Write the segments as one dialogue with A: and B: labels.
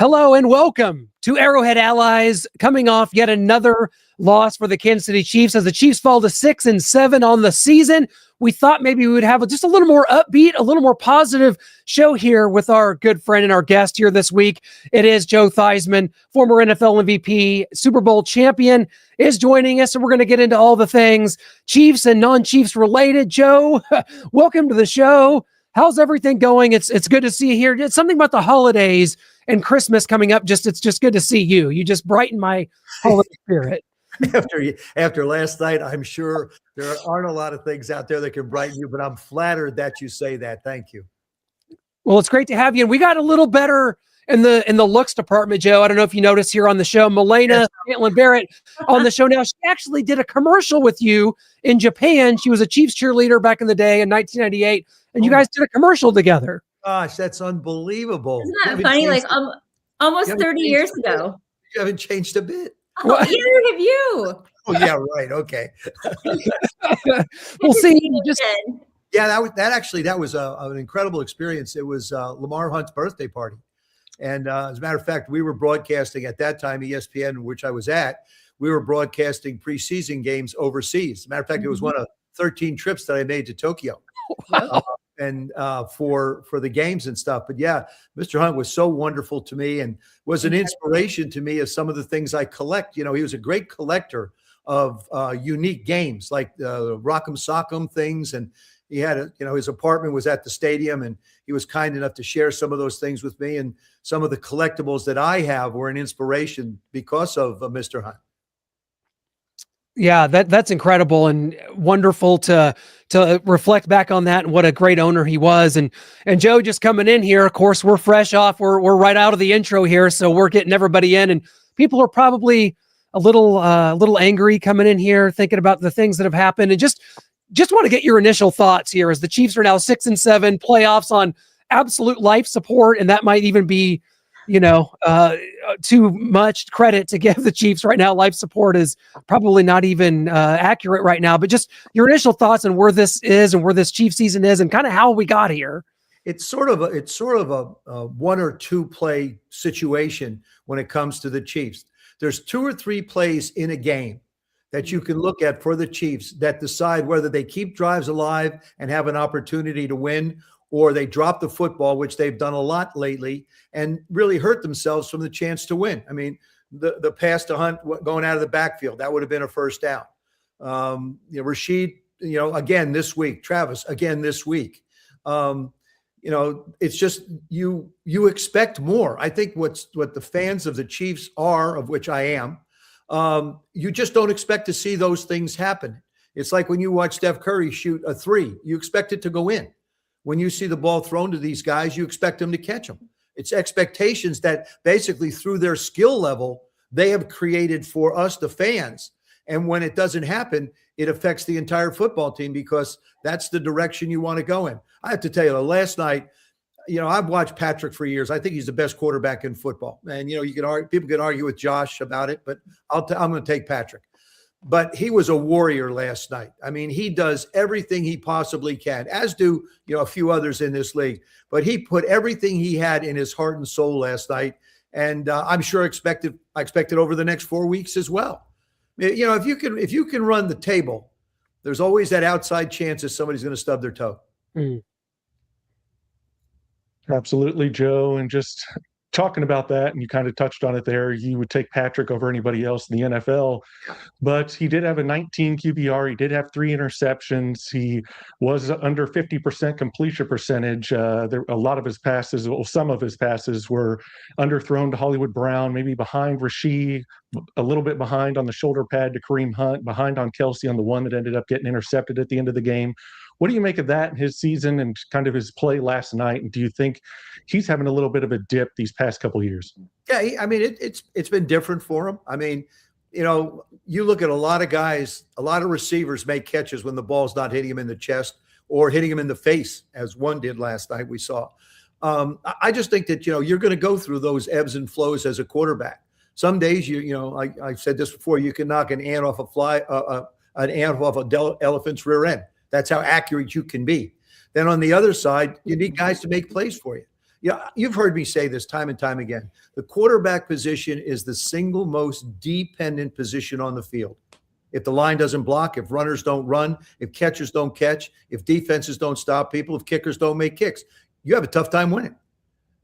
A: Hello and welcome to Arrowhead Allies, coming off yet another loss for the Kansas City Chiefs as the Chiefs fall to 6-7 on the season. We thought maybe we would have just a little more upbeat, a little more positive show here with our good friend and our guest here this week. It is Joe Theismann, former NFL MVP, Super Bowl champion, is joining us, and we're going to get into all the things Chiefs and non-Chiefs related. Joe, welcome to the show. How's everything going? It's good to see you here. It's something about the holidays and Christmas coming up. It's just good to see you. You just brighten my holiday spirit.
B: After last night, I'm sure there aren't a lot of things out there that can brighten you, but I'm flattered that you say that. Thank you.
A: Well, it's great to have you. And we got a little better in the looks department, Joe. I don't know if you noticed here on the show, Milena Caitlin Barrett on the show now. She actually did a commercial with you in Japan. She was a Chiefs cheerleader back in the day in 1998, and you guys did a commercial together.
B: Gosh, that's unbelievable.
C: Isn't that funny? Like almost 30 years ago.
B: You haven't changed a bit.
C: Oh, neither have you.
B: Oh, yeah, right. Okay.
A: We'll see.
B: Yeah, that was an incredible experience. It was Lamar Hunt's birthday party. And as a matter of fact, we were broadcasting at that time, ESPN, which I was at. We were broadcasting preseason games overseas. As a matter of fact, it was one of 13 trips that I made to Tokyo. And for the games and stuff. But yeah, Mr. Hunt was so wonderful to me and was an inspiration to me as some of the things I collect. You know, he was a great collector of unique games like Rock'em Sock'em things. And he had his apartment was at the stadium, and he was kind enough to share some of those things with me. And some of the collectibles that I have were an inspiration because of Mr. Hunt.
A: Yeah, that's incredible and wonderful to reflect back on that and what a great owner he was. And Joe just coming in here, of course, we're fresh off. We're right out of the intro here, so we're getting everybody in, and people are probably a little angry coming in here, thinking about the things that have happened, and just want to get your initial thoughts here as the Chiefs are now 6-7, playoffs on absolute life support, and that might even be too much credit to give the Chiefs right now. Life support is probably not even accurate right now, but just your initial thoughts on where this is and where this Chiefs season is and kind of how we got here.
B: It's sort of a one or two play situation when it comes to the Chiefs. There's two or three plays in a game that you can look at for the Chiefs that decide whether they keep drives alive and have an opportunity to win, or they drop the football, which they've done a lot lately, and really hurt themselves from the chance to win. I mean, the pass to Hunt going out of the backfield, that would have been a first down. Rashid, again this week. Travis, again this week. It's just you expect more. I think what the fans of the Chiefs are, of which I am, you just don't expect to see those things happen. It's like when you watch Steph Curry shoot a three, you expect it to go in. When you see the ball thrown to these guys, you expect them to catch them. It's expectations that basically through their skill level, they have created for us, the fans. And when it doesn't happen, it affects the entire football team because that's the direction you want to go in. I have to tell you, last night, I've watched Patrick for years. I think he's the best quarterback in football. And, people can argue with Josh about it, but I'm going to take Patrick. But he was a warrior last night. I mean, he does everything he possibly can, as do, a few others in this league. But he put everything he had in his heart and soul last night. And I'm sure I expect it over the next 4 weeks as well. If you can run the table, there's always that outside chance that somebody's going to stub their toe.
D: Absolutely, Joe. And just talking about that, and you kind of touched on it there, you would take Patrick over anybody else in the NFL, but he did have a 19 QBR. He did have 3 interceptions. He was under 50% completion percentage. A lot of his passes, well, some of his passes were underthrown to Hollywood Brown, maybe behind Rashid, a little bit behind on the shoulder pad to Kareem Hunt, behind on Kelsey on the one that ended up getting intercepted at the end of the game. What do you make of that in his season and kind of his play last night? And do you think he's having a little bit of a dip these past couple of years?
B: Yeah, it's been different for him. I mean, you look at a lot of guys, a lot of receivers make catches when the ball's not hitting him in the chest or hitting him in the face, as one did last night we saw. I just think that, you're going to go through those ebbs and flows as a quarterback. Some days, I've said this before, you can knock an ant off an elephant's rear end. That's how accurate you can be. Then on the other side, you need guys to make plays for you. Yeah, you've heard me say this time and time again. The quarterback position is the single most dependent position on the field. If the line doesn't block, if runners don't run, if catchers don't catch, if defenses don't stop people, if kickers don't make kicks, you have a tough time winning.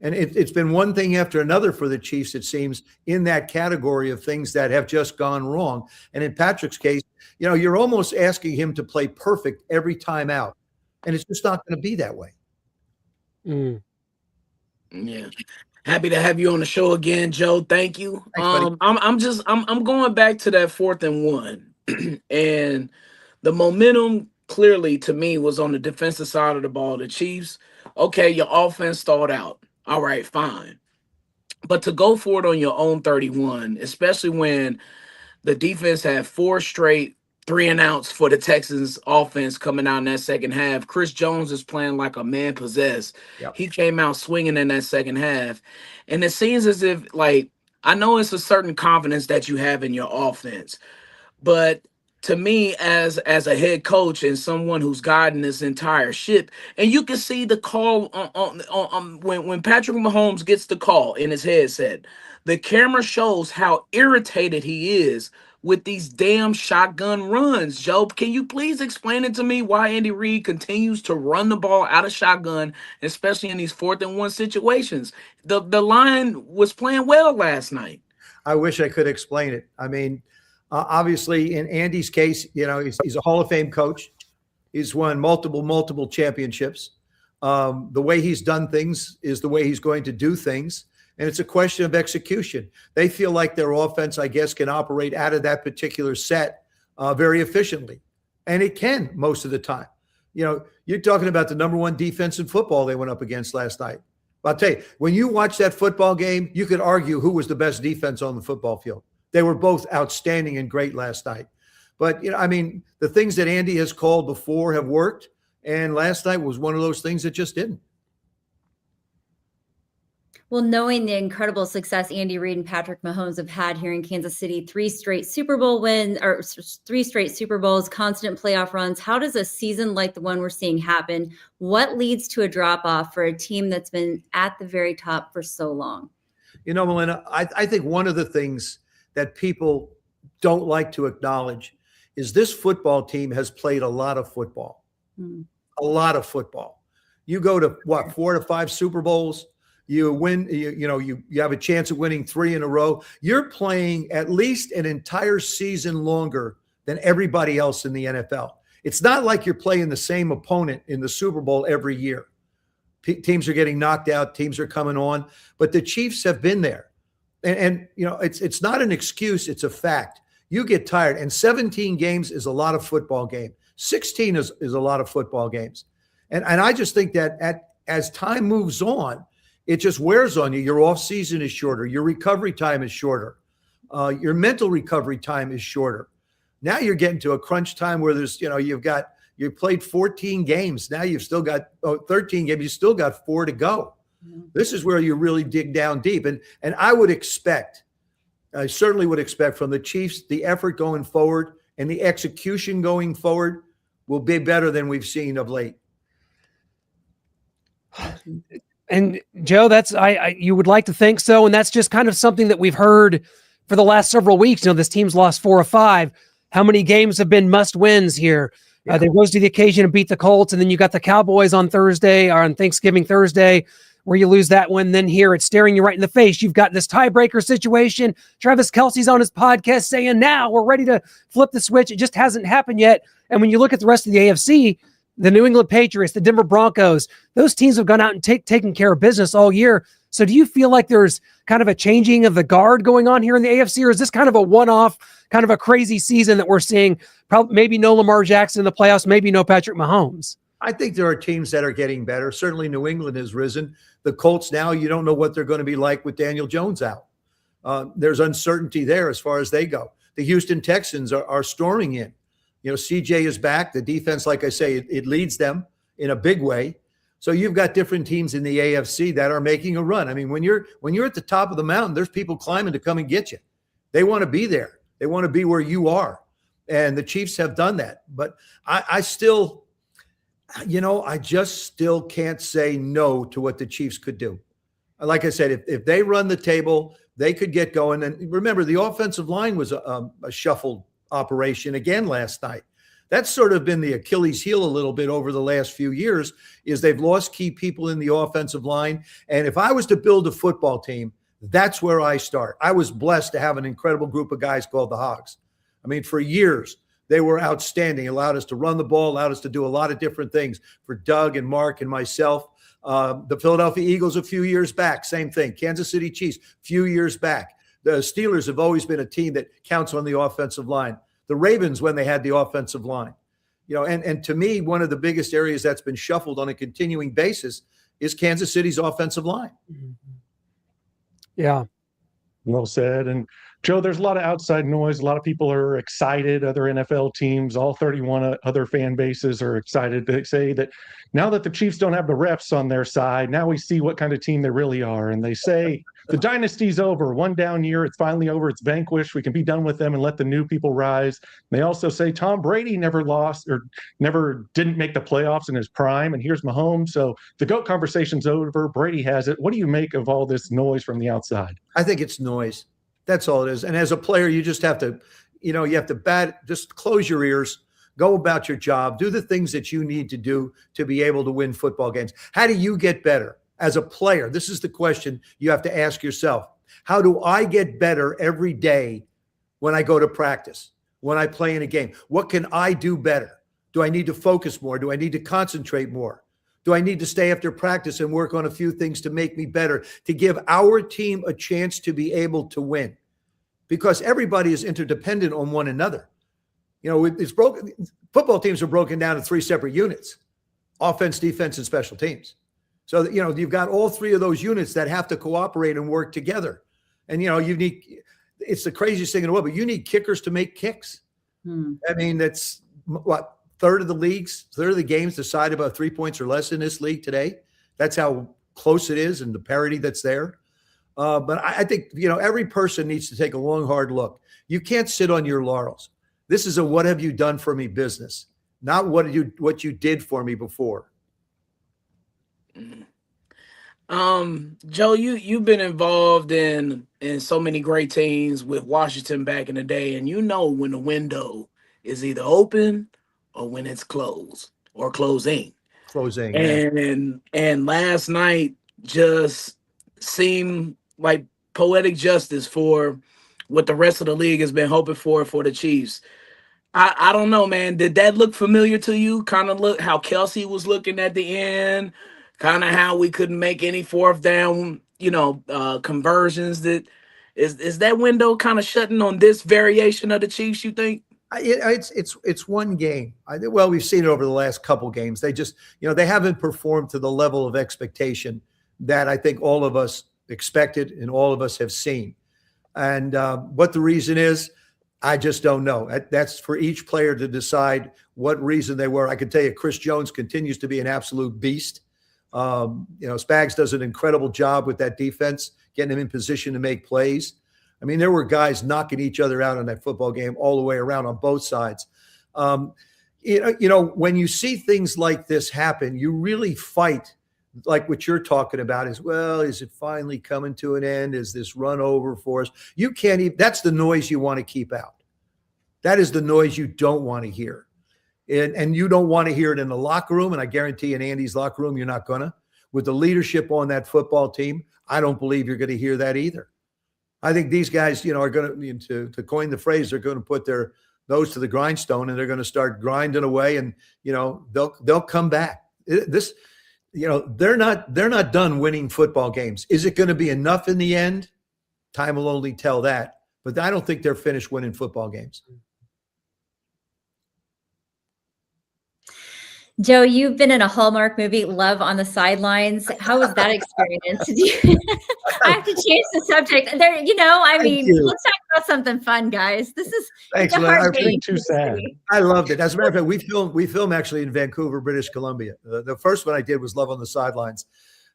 B: And it's been one thing after another for the Chiefs, it seems, in that category of things that have just gone wrong. And in Patrick's case, you're almost asking him to play perfect every time out. And it's just not going to be that way.
A: Mm.
E: Yeah. Happy to have you on the show again, Joe. Thank you.
B: Thanks, buddy.
E: I'm going back to that 4th and 1. And the momentum clearly to me was on the defensive side of the ball. The Chiefs, okay, your offense stalled out. All right, fine. But to go for it on your own 31, especially when the defense had 4 straight 3-and-outs for the Texans offense coming out in that second half. Chris Jones is playing like a man possessed.
B: Yep.
E: He came out swinging in that second half. And it seems as if, I know it's a certain confidence that you have in your offense, but to me, as a head coach and someone who's guiding this entire ship, and you can see the call when Patrick Mahomes gets the call in his headset, the camera shows how irritated he is with these damn shotgun runs. Joe, can you please explain it to me why Andy Reid continues to run the ball out of shotgun, especially in these 4th and 1 situations? The line was playing well last night.
B: I wish I could explain it. I mean, obviously, in Andy's case, he's a Hall of Fame coach. He's won multiple championships. The way he's done things is the way he's going to do things. And it's a question of execution. They feel like their offense, I guess, can operate out of that particular set very efficiently. And it can most of the time. You're talking about the number 1 defense in football they went up against last night. I'll tell you, when you watch that football game, you could argue who was the best defense on the football field. They were both outstanding and great last night. But, the things that Andy has called before have worked. And last night was one of those things that just didn't.
C: Well, knowing the incredible success Andy Reid and Patrick Mahomes have had here in Kansas City, 3 straight Super Bowl wins, or 3 straight Super Bowls, constant playoff runs. How does a season like the one we're seeing happen? What leads to a drop off for a team that's been at the very top for so long?
B: Melinda, I think one of the things that people don't like to acknowledge is this football team has played a lot of football. A lot of football. You go to 4 to 5 Super Bowls. You win, you have a chance of winning 3 in a row. You're playing at least an entire season longer than everybody else in the NFL. It's not like you're playing the same opponent in the Super Bowl every year. Teams are getting knocked out. Teams are coming on. But the Chiefs have been there. And it's not an excuse. It's a fact. You get tired. And 17 games is a lot of football game. 16 is a lot of football games. And I just think that as time moves on, it just wears on you. Your off season is shorter. Your recovery time is shorter. Your mental recovery time is shorter. Now you're getting to a crunch time where there's, you played 14 games. Now you've still got 13 games. You still got 4 to go. Mm-hmm. This is where you really dig down deep. And I certainly would expect from the Chiefs, the effort going forward and the execution going forward will be better than we've seen of late.
A: And Joe, that's you would like to think so, and that's just kind of something that we've heard for the last several weeks. This team's lost 4 or 5. How many games have been must wins here? Yeah. They rose to the occasion and beat the Colts, and then you got the Cowboys on Thursday or on Thanksgiving Thursday, where you lose that one. Then here it's staring you right in the face. You've got this tiebreaker situation. Travis Kelce's on his podcast saying now we're ready to flip the switch. It just hasn't happened yet. And when you look at the rest of the AFC, the New England Patriots, the Denver Broncos, those teams have gone out and taken care of business all year. So do you feel like there's kind of a changing of the guard going on here in the AFC, or is this kind of a one-off, kind of a crazy season that we're seeing? Probably, maybe no Lamar Jackson in the playoffs, maybe no Patrick Mahomes.
B: I think there are teams that are getting better. Certainly New England has risen. The Colts now, you don't know what they're going to be like with Daniel Jones out. There's uncertainty there as far as they go. The Houston Texans are storming in. CJ is back. The defense, like I say, it leads them in a big way. So you've got different teams in the AFC that are making a run. I mean, when you're at the top of the mountain, there's people climbing to come and get you. They want to be there. They want to be where you are. And the Chiefs have done that. But I still, I just still can't say no to what the Chiefs could do. Like I said, if they run the table, they could get going. And remember, the offensive line was a shuffled operation again last night. That's sort of been the Achilles heel a little bit over the last few years, is they've lost key people in the offensive line. And if I was to build a football team, that's where I start. I was blessed to have an incredible group of guys called the Hogs. I mean, for years, they were outstanding, allowed us to run the ball, allowed us to do a lot of different things for Doug and Mark and myself. The Philadelphia Eagles a few years back, same thing. Kansas City Chiefs, few years back. The Steelers have always been a team that counts on the offensive line. The Ravens, when they had the offensive line. And to me, one of the biggest areas that's been shuffled on a continuing basis is Kansas City's offensive line.
A: Yeah.
D: Well said. And Joe, there's a lot of outside noise. A lot of people are excited. Other NFL teams, all 31 other fan bases are excited. They say that now that the Chiefs don't have the refs on their side, now we see what kind of team they really are. And they say the dynasty's over. One down year, it's finally over. It's vanquished. We can be done with them and let the new people rise. They also say Tom Brady never lost or never didn't make the playoffs in his prime. And here's Mahomes. So the GOAT conversation's over. Brady has it. What do you make of all this noise from the outside?
B: I think it's noise. That's all it is. And as a player, you just have to, you have to just close your ears, go about your job, do the things that you need to do to be able to win football games. How do you get better as a player? This is the question you have to ask yourself. How do I get better every day when I go to practice, when I play in a game? What can I do better? Do I need to focus more? Do I need to concentrate more? Do I need to stay after practice and work on a few things to make me better, to give our team a chance to be able to win? Because everybody is interdependent on one another. It's broken. Football teams are broken down to 3 separate units: offense, defense, and special teams. So, you've got all 3 of those units that have to cooperate and work together. And, it's the craziest thing in the world, but you need kickers to make kicks. I mean, that's what, third of the games decided by 3 points or less in this league today. That's how close it is and the parity that's there. But I think, every person needs to take a long, hard look. You can't sit on your laurels. This is a what have you done for me business, not what you did for me before.
E: Joe, you've been involved in so many great teams with Washington back in the day, and when the window is either open or when it's closed or closing.
B: Closing.
E: And last night just seemed like poetic justice for what the rest of the league has been hoping for the Chiefs. I don't know, man. Did that look familiar to you? Kind of look how Kelsey was looking at the end, kind of how we couldn't make any fourth down, conversions. Is that window kind of shutting on this variation of the Chiefs, you think?
B: It's one game. Well, we've seen it over the last couple games. They just, they haven't performed to the level of expectation that I think all of us expected and all of us have seen. And what the reason is, I just don't know. That's for each player to decide what reason they were. I can tell you Chris Jones continues to be an absolute beast. Spags does an incredible job with that defense, getting him in position to make plays. I mean, there were guys knocking each other out on that football game all the way around on both sides. When you see things like this happen, you really fight, like what you're talking about is, well, is it finally coming to an end? Is this run over for us? You can't even, that's the noise you want to keep out. That is the noise you don't want to hear. And you don't want to hear it in the locker room. And I guarantee in Andy's locker room, you're not going to. With the leadership on that football team, I don't believe you're going to hear that either. I think these guys, are going to coin the phrase, they're going to put their nose to the grindstone and they're going to start grinding away and, they'll come back. They're not done winning football games. Is it going to be enough in the end? Time will only tell that. But I don't think they're finished winning football games.
C: Joe, you've been in a Hallmark movie, Love on the Sidelines. How was that experience? I have to change the subject. Let's talk about something fun, guys. This is
B: Thanks,
C: a hard
D: I
C: game.
D: too sad.
B: I loved it. As a matter of fact, we filmed actually in Vancouver, British Columbia. The first one I did was Love on the Sidelines.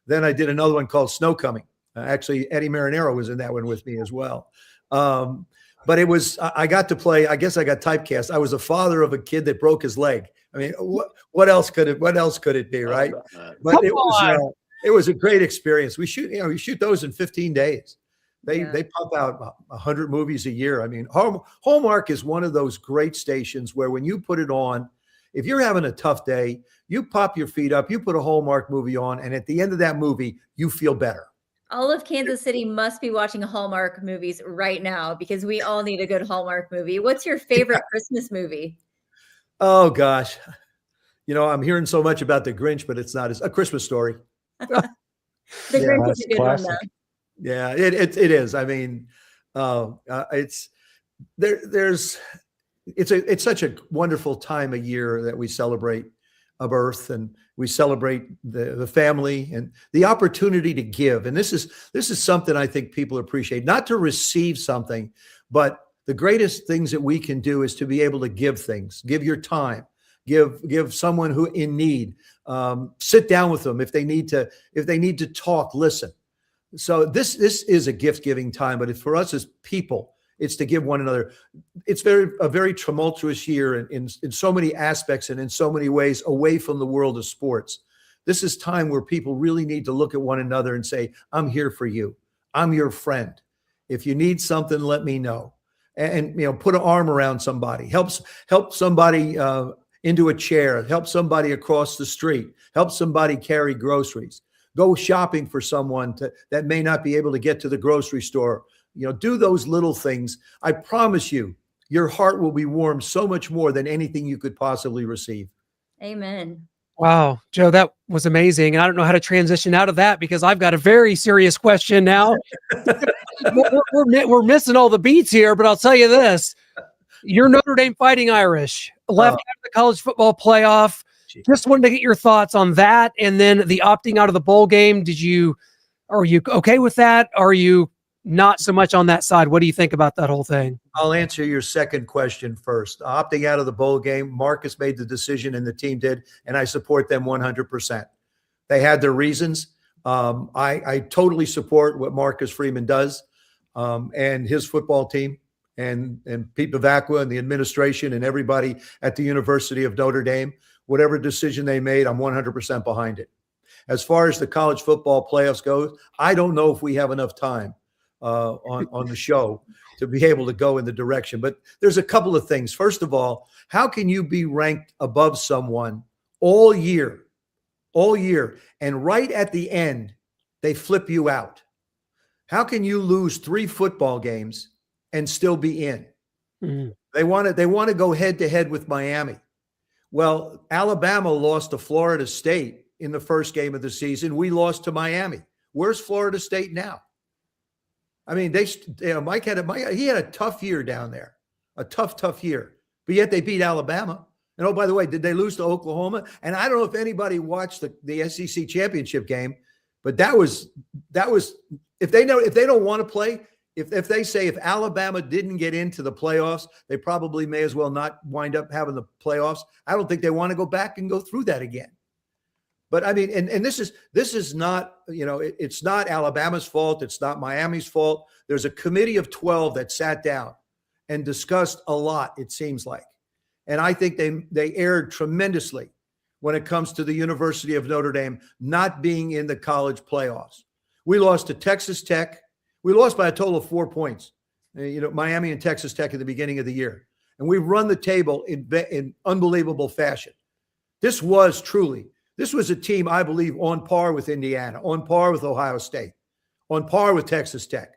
B: Then I did another one called Snow Coming. Actually, Eddie Marinero was in that one with me as well. But it was, I got to play, I guess I got typecast. I was the father of a kid that broke his leg. I mean, what else could it be, right? But it was, It was a great experience. We shoot those in 15 days. They pump out 100 movies a year. I mean, Hallmark is one of those great stations where when you put it on, if you're having a tough day, you pop your feet up, you put a Hallmark movie on, and at the end of that movie, you feel better.
C: All of Kansas City must be watching Hallmark movies right now because we all need a good Hallmark movie. What's your favorite Christmas movie?
B: Oh gosh. I'm hearing so much about the Grinch, but it's not A Christmas Story.
C: The Grinch is a good one, though.
B: Yeah, it is. I mean, it's such a wonderful time of year that we celebrate a birth, and we celebrate the family and the opportunity to give. And this is something I think people appreciate, not to receive something, but the greatest things that we can do is to be able to give things, give your time, give someone who in need, sit down with them if they need to talk, listen. So this is a gift giving time, but for us as people, it's to give one another. It's a very tumultuous year in so many aspects and in so many ways away from the world of sports. This is time where people really need to look at one another and say, I'm here for you. I'm your friend. If you need something, let me know. And put an arm around somebody, help somebody into a chair, help somebody across the street, help somebody carry groceries, go shopping for someone that may not be able to get to the grocery store. Do those little things. I promise you, your heart will be warmed so much more than anything you could possibly receive.
C: Amen.
A: Wow, Joe, that was amazing. And I don't know how to transition out of that because I've got a very serious question now. we're missing all the beats here, but I'll tell you this. You're Notre Dame Fighting Irish, left out of the college football playoff. Just wanted to get your thoughts on that. And then the opting out of the bowl game. Are you okay with that? Are you not so much on that side? What do you think about that whole thing?
B: I'll answer your second question first. Opting out of the bowl game, Marcus made the decision and the team did, and I support them 100%. They had their reasons. I totally support what Marcus Freeman does and his football team and Pete Bavacqua and the administration and everybody at the University of Notre Dame. Whatever decision they made, I'm 100% behind it. As far as the college football playoffs goes, I don't know if we have enough time on the show to be able to go in the direction. But there's a couple of things. First of all, how can you be ranked above someone all year, and right at the end, they flip you out? How can you lose 3 football games and still be in? Mm-hmm. They want to go head to head with Miami. Well, Alabama lost to Florida State in the first game of the season. We lost to Miami. Where's Florida State now? I mean, Mike had a tough year down there, a tough year, but yet they beat Alabama. And oh, by the way, did they lose to Oklahoma? And I don't know if anybody watched the SEC championship game, but that was if they don't want to play, if they say if Alabama didn't get into the playoffs, they probably may as well not wind up having the playoffs. I don't think they want to go back and go through that again. But I mean, and this is not, it's not Alabama's fault. It's not Miami's fault. There's a committee of 12 that sat down and discussed a lot, it seems like. And I think they erred tremendously when it comes to the University of Notre Dame not being in the college playoffs. We lost to Texas Tech. We lost by a total of 4 points, Miami and Texas Tech at the beginning of the year. And we've run the table in unbelievable fashion. This was a team, I believe, on par with Indiana, on par with Ohio State, on par with Texas Tech.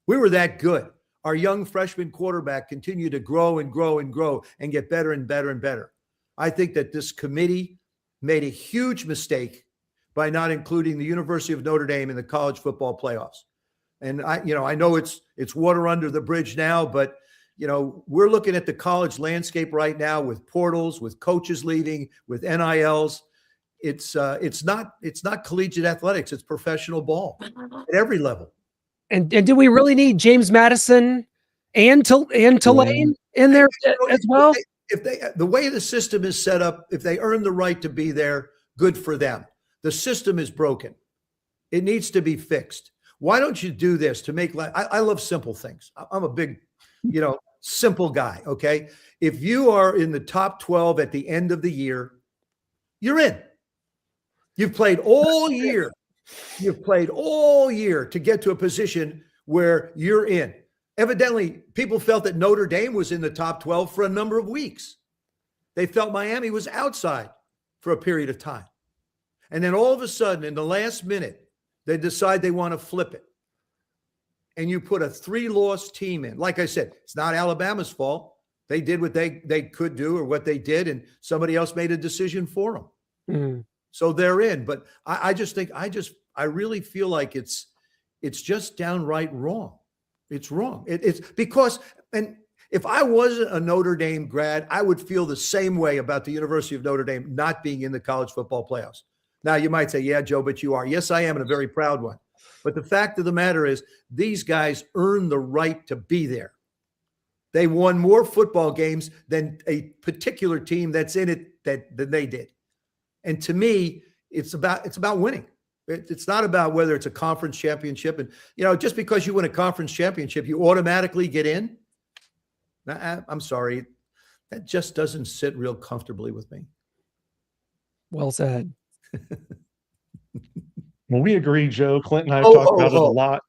B: We were that good. Our young freshman quarterback continued to grow and grow and grow and get better and better and better. I think that this committee made a huge mistake by not including the University of Notre Dame in the college football playoffs. And I know it's water under the bridge now, but we're looking at the college landscape right now with portals, with coaches leaving, with NILs. It's not collegiate athletics. It's professional ball at every level.
A: And do we really need James Madison and Tulane in there as well?
B: If the way the system is set up, if they earn the right to be there, good for them. The system is broken. It needs to be fixed. Why don't you do this to make life? I love simple things. I'm a big, simple guy. Okay. If you are in the top 12 at the end of the year, you're in. You've played all year. You've played all year to get to a position where you're in. Evidently, people felt that Notre Dame was in the top 12 for a number of weeks. They felt Miami was outside for a period of time. And then all of a sudden, in the last minute, they decide they want to flip it. And you put a 3-loss team in. Like I said, it's not Alabama's fault. They did what they could do or what they did, and somebody else made a decision for them.
A: Mm.
B: So they're in. But I really feel like it's just downright wrong. It's wrong. It's because, and if I wasn't a Notre Dame grad, I would feel the same way about the University of Notre Dame not being in the college football playoffs. Now, you might say, yeah, Joe, but you are. Yes, I am, and a very proud one. But the fact of the matter is, these guys earn the right to be there. They won more football games than a particular team that's in it than they did. And to me, it's about winning. It's not about whether it's a conference championship. And, just because you win a conference championship, you automatically get in. I'm sorry. That just doesn't sit real comfortably with me.
A: Well said.
D: Well, we agree, Joe. Clint and I have talked about it a lot.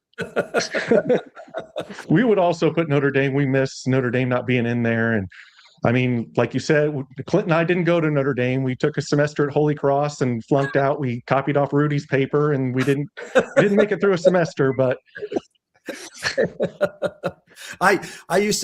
D: We would also put Notre Dame. We miss Notre Dame not being in there. And I mean, like you said, Clint and I didn't go to Notre Dame. We took a semester at Holy Cross and flunked out. We copied off Rudy's paper, and we didn't make it through a semester. But
B: we used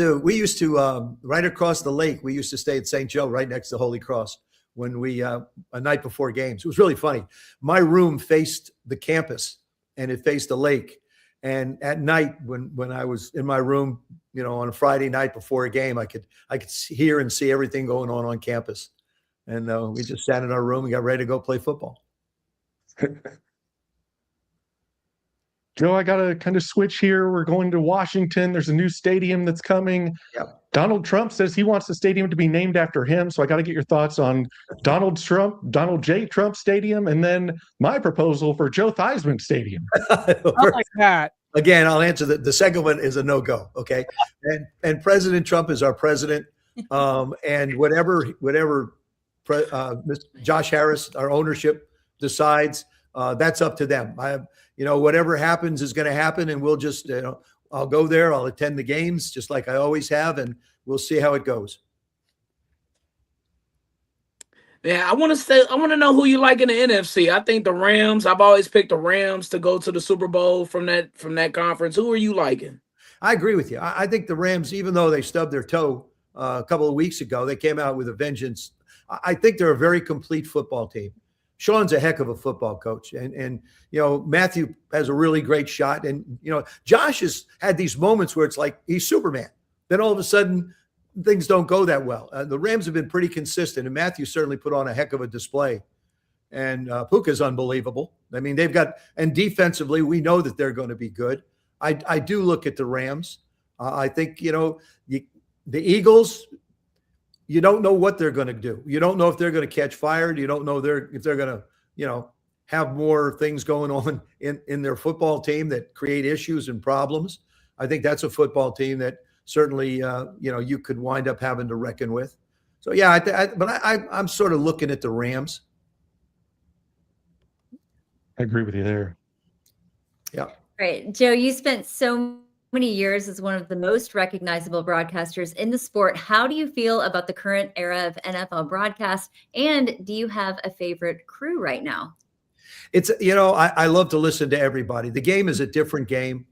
B: to right across the lake. We used to stay at St. Joe, right next to Holy Cross. When we a night before games, it was really funny. My room faced the campus, and it faced the lake. And at night, when I was in my room, on a Friday night before a game, I could hear and see everything going on campus. And we just sat in our room and got ready to go play football.
D: Joe, I got to kind of switch here. We're going to Washington. There's a new stadium that's coming.
B: Yep.
D: Donald Trump says he wants the stadium to be named after him. So I got to get your thoughts on Donald J. Trump Stadium, and then my proposal for Joe Theismann Stadium.
A: I like that.
B: Again, I'll answer the second one is a no-go. Okay. And President Trump is our president. And whatever Josh Harris, our ownership, decides, that's up to them. Whatever happens is going to happen, and we'll just, I'll go there. I'll attend the games just like I always have, and we'll see how it goes.
E: Yeah, I want to know who you like in the NFC. I think the Rams. I've always picked the Rams to go to the Super Bowl from that conference. Who are you liking?
B: I agree with you. I think the Rams, even though they stubbed their toe a couple of weeks ago, they came out with a vengeance. I think they're a very complete football team. Sean's a heck of a football coach. And Matthew has a really great shot. And, Josh has had these moments where it's like he's Superman. Then all of a sudden things don't go that well. The Rams have been pretty consistent, and Matthew certainly put on a heck of a display. And Puka's unbelievable. I mean, and defensively, we know that they're going to be good. I do look at the Rams. I think, the Eagles, you don't know what they're going to do. You don't know if they're going to catch fire. You don't know if they're going to, have more things going on in their football team that create issues and problems. I think that's a football team that certainly, you could wind up having to reckon with. So, yeah, but I'm sort of looking at the Rams.
D: I agree with you there.
B: Yeah.
C: Right. Joe, you spent so many years as one of the most recognizable broadcasters in the sport. How do you feel about the current era of NFL broadcast? And do you have a favorite crew right now?
B: It's, I love to listen to everybody. The game is a different game.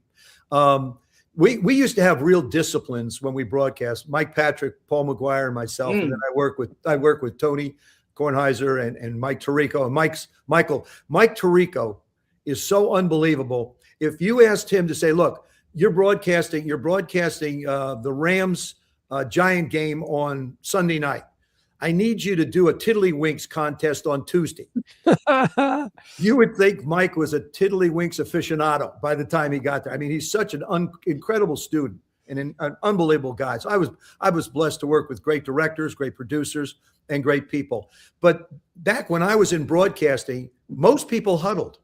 B: We used to have real disciplines when we broadcast. Mike Patrick, Paul McGuire, and myself, and then I work with Tony Kornheiser and Mike Tirico. And Mike Tirico is so unbelievable. If you asked him to say, look, you're broadcasting the Rams Giant game on Sunday night. I need you to do a Tiddlywinks contest on Tuesday. You would think Mike was a Tiddlywinks aficionado by the time he got there. I mean, he's such an incredible student and an unbelievable guy. So I was blessed to work with great directors, great producers, and great people. But back when I was in broadcasting, most people huddled.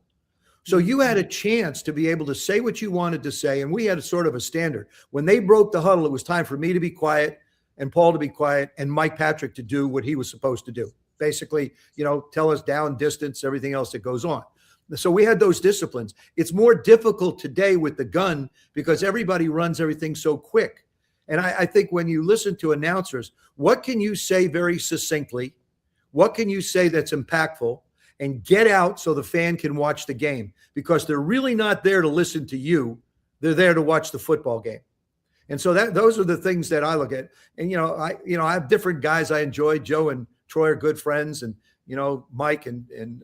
B: So you had a chance to be able to say what you wanted to say, and we had a sort of a standard. When they broke the huddle, it was time for me to be quiet and Paul to be quiet and Mike Patrick to do what he was supposed to do. Basically, tell us down, distance, everything else that goes on. So we had those disciplines. It's more difficult today with the gun because everybody runs everything so quick. And I think when you listen to announcers, what can you say very succinctly? What can you say that's impactful? And get out so the fan can watch the game, because they're really not there to listen to you. They're there to watch the football game. And so those are the things that I look at. And, I have different guys I enjoy. Joe and Troy are good friends. And, Mike and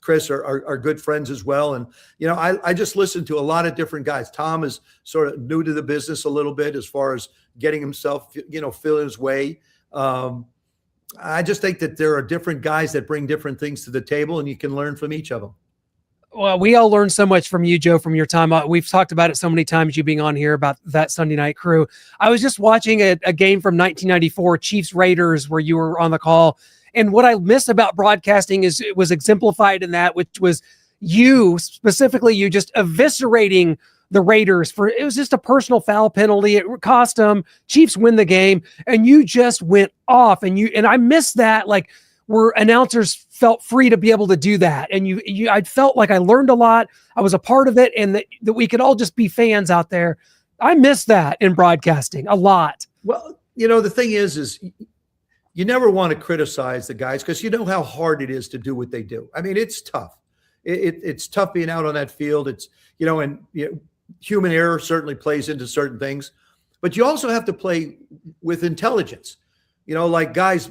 B: Chris are good friends as well. And, I just listen to a lot of different guys. Tom is sort of new to the business a little bit as far as getting himself, feel his way. I just think that there are different guys that bring different things to the table, and you can learn from each of them.
A: Well, we all learned so much from you, Joe, from your time. We've talked about it so many times, you being on here, about that Sunday night crew. I was just watching a game from 1994, Chiefs Raiders, where you were on the call. And what I miss about broadcasting is it was exemplified in that, which was you just eviscerating the Raiders it was just a personal foul penalty. It cost them. Chiefs win the game, and you just went off. And I miss that, like, where announcers felt free to be able to do that. And I felt like I learned a lot. I was a part of it, and that we could all just be fans out there. I miss that in broadcasting a lot.
B: Well, the thing is you never want to criticize the guys because you know how hard it is to do what they do. I mean, it's tough. It's tough being out on that field. It's, human error certainly plays into certain things, but you also have to play with intelligence, like guys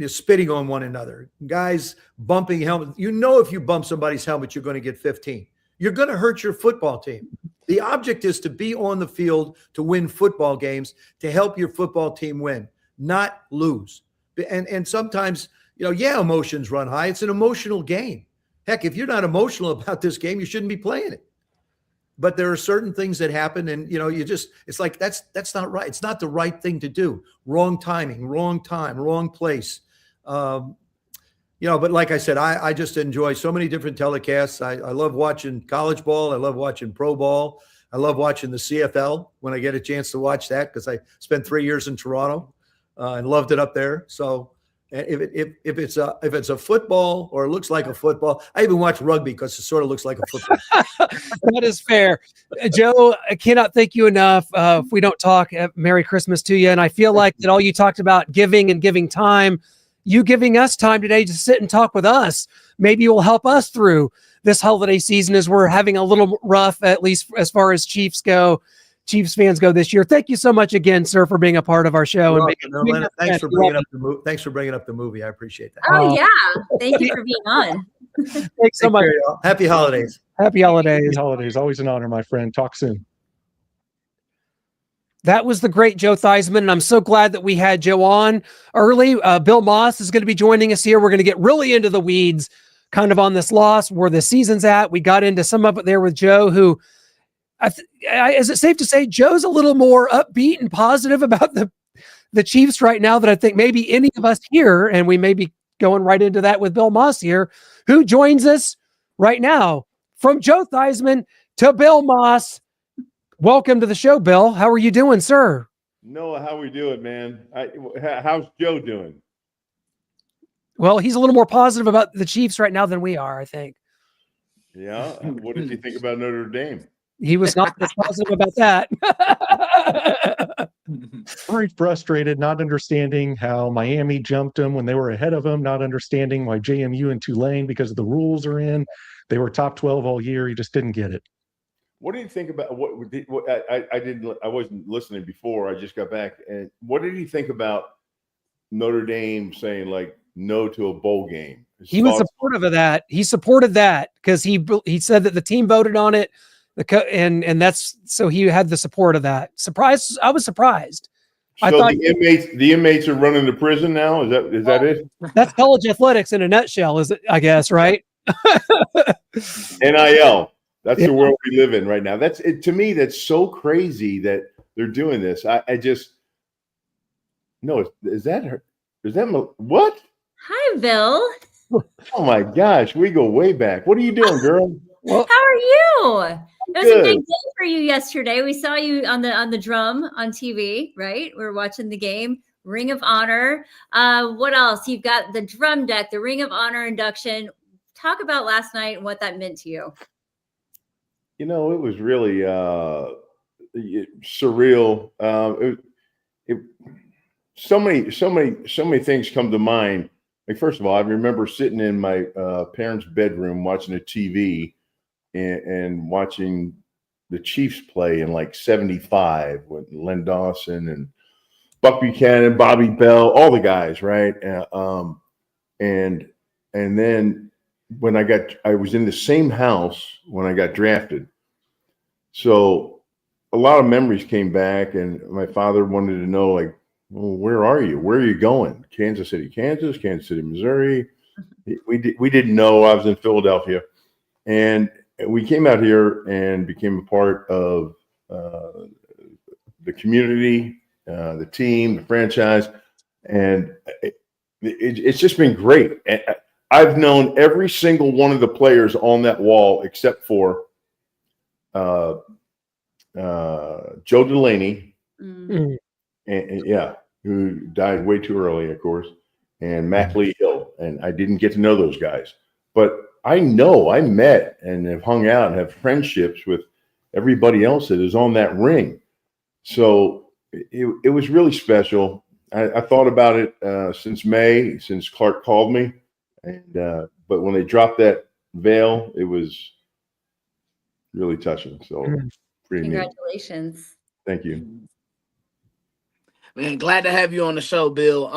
B: spitting on one another, guys bumping helmets. If you bump somebody's helmet, you're going to get 15. You're going to hurt your football team. The object is to be on the field to win football games, to help your football team win, not lose. And sometimes, emotions run high. It's an emotional game. Heck, if you're not emotional about this game, you shouldn't be playing it. But there are certain things that happen, and it's like that's not right. It's not the right thing to do. Wrong timing, wrong time, wrong place. But like I said, I just enjoy so many different telecasts. I love watching college ball. I love watching pro ball. I love watching the CFL when I get a chance to watch that, because I spent 3 years in Toronto and loved it up there. So if it's a football or it looks like a football, I even watch rugby because it sort of looks like a football.
A: That is fair. Joe, I cannot thank you enough. If we don't talk, Merry Christmas to you. And I feel like that all you talked about giving and giving time, you giving us time today to sit and talk with us, maybe will help us through this holiday season as we're having a little rough, at least as far as Chiefs fans go this year. Thank you so much again, sir, for being a part of our show.
B: Thanks for bringing up the movie. Thanks for bringing up the movie. I appreciate that.
C: Oh yeah, thank you for being on.
A: Thanks so much.
B: Happy holidays.
A: Happy holidays.
D: Happy holidays. Always an honor, my friend. Talk soon.
A: That was the great Joe Theismann, and I'm so glad that we had Joe on early. Bill Maas is going to be joining us here. We're going to get really into the weeds, kind of on this loss, where the season's at. We got into some of it there with Joe, who is it safe to say Joe's a little more upbeat and positive about the Chiefs right now than I think maybe any of us here, and we may be going right into that with Bill Maas here, who joins us right now. From Joe Theismann to Bill Maas, welcome to the show, Bill. How are you doing, sir?
F: Noah, how we doing, man? How's Joe doing?
A: Well, he's a little more positive about the Chiefs right now than we are, I think.
F: Yeah. What does he think about Notre Dame?
A: He was not as positive about that.
D: Very frustrated, not understanding how Miami jumped them when they were ahead of them, not understanding why JMU and Tulane, because the rules are in, they were top 12 all year. He just didn't get it.
F: What do you think about I wasn't listening before. I just got back. And what did he think about Notre Dame saying like no to a bowl game?
A: He was supportive of that. He supported that because he said that the team voted on it. And that's so he had the support of that. Surprised. I was surprised.
F: So I thought the inmates are running the prison now. Is that it?
A: That's college athletics in a nutshell, is it? I guess, right?
F: NIL. That's the world we live in right now. That's it to me. That's so crazy that they're doing this. I just no. Is that her? Is that what?
C: Hi, Bill.
F: Oh my gosh, we go way back. What are you doing, girl?
C: How are you? It was a big day for you yesterday. We saw you on the drum on TV, right? We were watching the game. Ring of Honor. What else? You've got the drum deck, the Ring of Honor induction. Talk about last night and what that meant to you.
F: You know, it was really surreal. So many things come to mind. Like, first of all, I remember sitting in my parents' bedroom watching the TV and watching the Chiefs play in like '75 with Len Dawson and Buck Buchanan, Bobby Bell, all the guys, right? And then when I was in the same house when I got drafted. So a lot of memories came back, and my father wanted to know, like, well, where are you? Where are you going? Kansas City, Kansas, Kansas City, Missouri. We didn't know. I was in Philadelphia, and we came out here and became a part of the community, the team, the franchise, and it's just been great. I've known every single one of the players on that wall except for Joe Delaney,
C: Mm.
F: and who died way too early, of course, and Mac Lee Hill. And I didn't get to know those guys, but I met and have hung out and have friendships with everybody else that is on that ring. So it was really special. I thought about it since May, since Clark called me, and but when they dropped that veil, it was really touching. So pretty neat.
C: Congratulations.
F: Thank you.
E: Man, glad to have you on the show, Bill.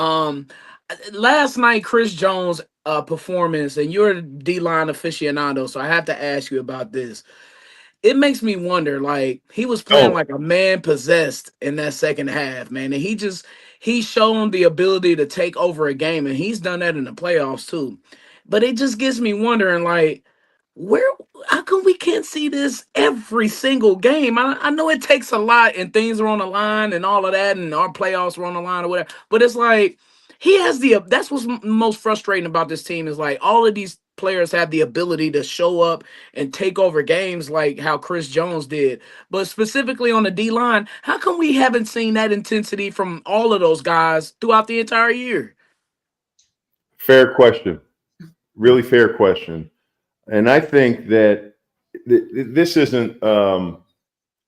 E: Last night, Chris Jones' performance, and you're a D-line aficionado, so I have to ask you about this. It makes me wonder, like, he was playing like a man possessed in that second half, man. And he's shown the ability to take over a game, and he's done that in the playoffs too. But it just gets me wondering, like, how come we can't see this every single game? I know it takes a lot and things are on the line and all of that, and our playoffs are on the line or whatever, but it's like that's what's most frustrating about this team, is like all of these players have the ability to show up and take over games like how Chris Jones did. But specifically on the D-line, how come we haven't seen that intensity from all of those guys throughout the entire year?
F: Fair question. Really fair question. And I think that this isn't a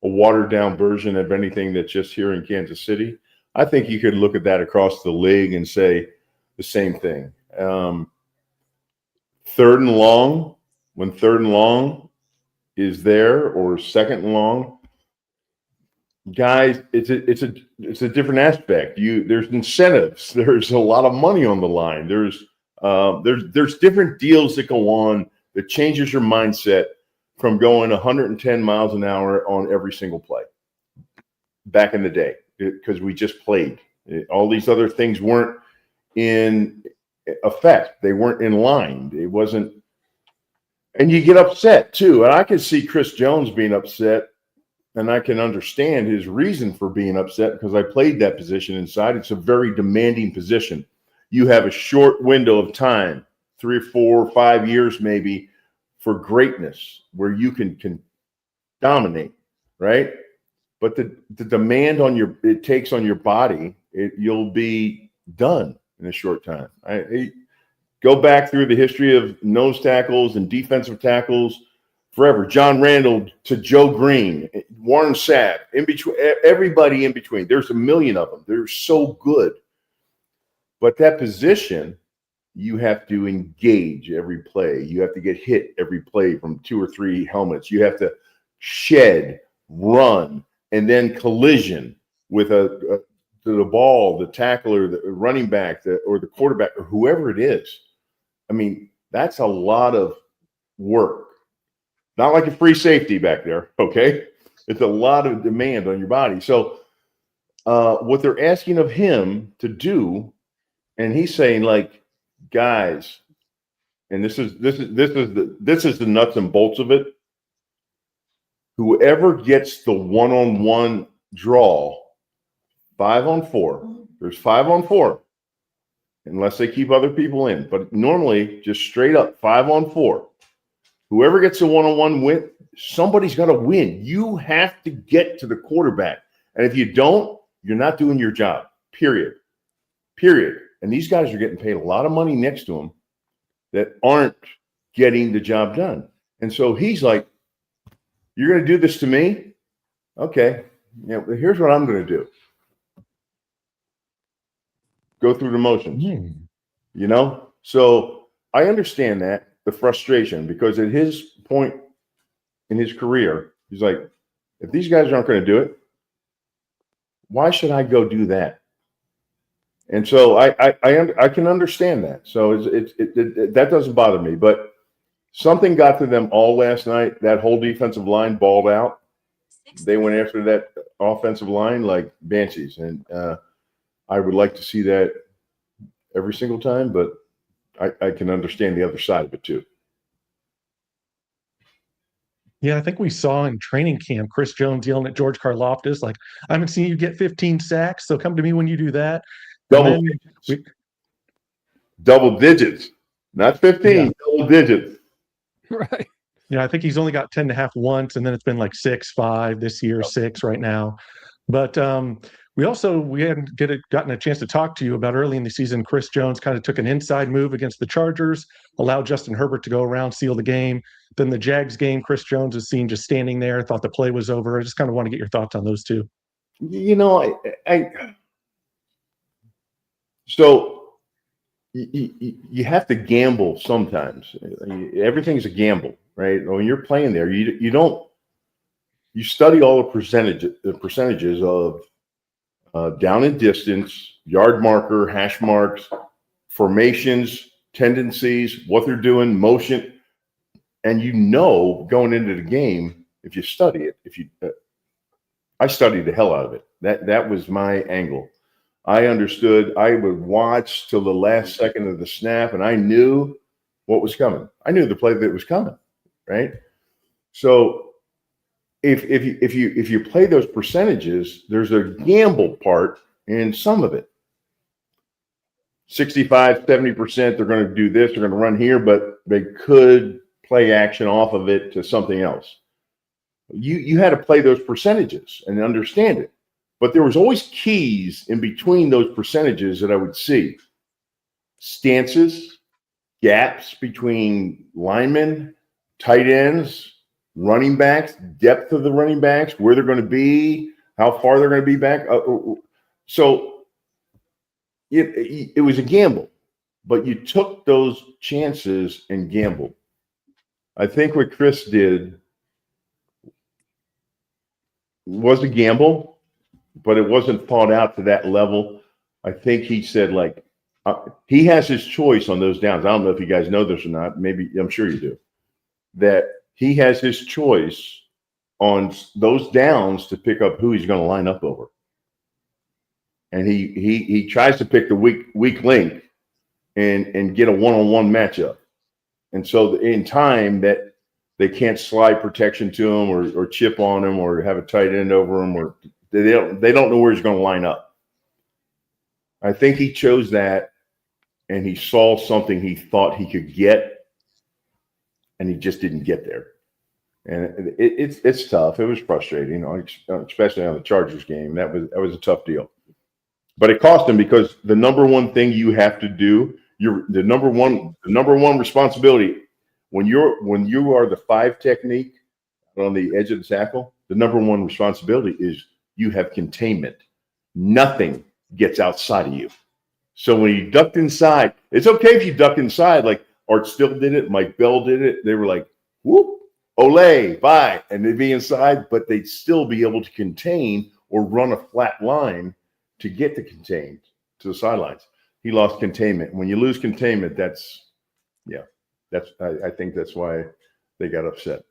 F: watered down version of anything that's just here in Kansas City. I think you could look at that across the league and say the same thing. Third and long, when third and long is there, or second and long, guys, it's a different aspect. There's incentives. There's a lot of money on the line. There's different deals that go on that changes your mindset from going 110 miles an hour on every single play back in the day, because we just played. All these other things weren't in effect. They weren't in line. It wasn't. And you get upset too. And I can see Chris Jones being upset, and I can understand his reason for being upset, because I played that position inside. It's a very demanding position. You have a short window of time, 3 or 4 or 5 years maybe, for greatness, where you can dominate, right? But the demand it takes on your body, you'll be done in a short time. I go back through the history of nose tackles and defensive tackles forever. John Randall to Joe Green, Warren Sapp, in between, everybody in between. There's a million of them. They're so good. But that position, you have to engage every play. You have to get hit every play from 2 or 3 helmets. You have to shed, run, and then collision with the ball, the tackler, the running back, or the quarterback, or whoever it is. I mean, that's a lot of work. Not like a free safety back there, okay? It's a lot of demand on your body. So what they're asking of him to do, and he's saying, like, guys, and this is the nuts and bolts of it. Whoever gets the one-on-one draw, 5-on-4. There's 5-on-4, unless they keep other people in. But normally, just straight up 5-on-4. Whoever gets the one-on-one win, somebody's got to win. You have to get to the quarterback, and if you don't, you're not doing your job. Period. And these guys are getting paid a lot of money next to them that aren't getting the job done. And so he's like, you're going to do this to me? Okay. Yeah, well, here's what I'm going to do. Go through the motions, you know? So I understand that, the frustration, because at his point in his career, he's like, if these guys aren't going to do it, why should I go do that? And so I can understand that. So that doesn't bother me, but something got to them all last night. That whole defensive line balled out. They went after that offensive line like banshees. And I would like to see that every single time, but I can understand the other side of it too.
D: Yeah, I think we saw in training camp Chris Jones yelling at George Karlaftis, like, I haven't seen you get 15 sacks, so come to me when you do that.
F: Double digits, not 15, double digits.
A: Right.
D: Yeah, I think he's only got 10.5 once, and then it's been like 6, 5 this year, 6 right now. But we hadn't gotten a chance to talk to you about early in the season. Chris Jones kind of took an inside move against the Chargers, allowed Justin Herbert to go around, seal the game. Then the Jags game, Chris Jones was seen just standing there, thought the play was over. I just kind of want to get your thoughts on those two.
F: You know, so you have to gamble sometimes. Everything's a gamble, right? When you're playing there, you study all the percentages of down and distance, yard marker, hash marks, formations, tendencies, what they're doing, motion, and going into the game, if you study it, I studied the hell out of it. That was my angle. I understood. I would watch till the last second of the snap, and I knew what was coming. I knew the play that was coming, right? So if you play those percentages, there's a gamble part in some of it. 65, 70%, they're going to do this, they're going to run here, but they could play action off of it to something else. You had to play those percentages and understand it. But there was always keys in between those percentages that I would see. Stances, gaps between linemen, tight ends, running backs, depth of the running backs, where they're going to be, how far they're going to be back. So it was a gamble, but you took those chances and gambled. I think what Chris did was a gamble, but it wasn't thought out to that level. I think he said, like, he has his choice on those downs. I don't know if you guys know this or not. Maybe, I'm sure you do. That he has his choice on those downs to pick up who he's going to line up over. And he tries to pick the weak link and get a one-on-one matchup. And so in time that they can't slide protection to him or chip on him or have a tight end over him, or they don't know where he's going to line up. I think he chose that, and he saw something he thought he could get, and he just didn't get there. And it's tough. It was frustrating, especially on the Chargers game. That was a tough deal. But it cost him, because the number one thing you have to do, the number one responsibility when you are the 5 technique on the edge of the tackle, the number one responsibility is you have containment. Nothing gets outside of you. So when you ducked inside, it's okay if you duck inside, like Art Still did it, Mike Bell did it. They were like, whoop, ole, bye. And they'd be inside, but they'd still be able to contain or run a flat line to get to contained to the sidelines. He lost containment. When you lose containment, I think that's why they got upset.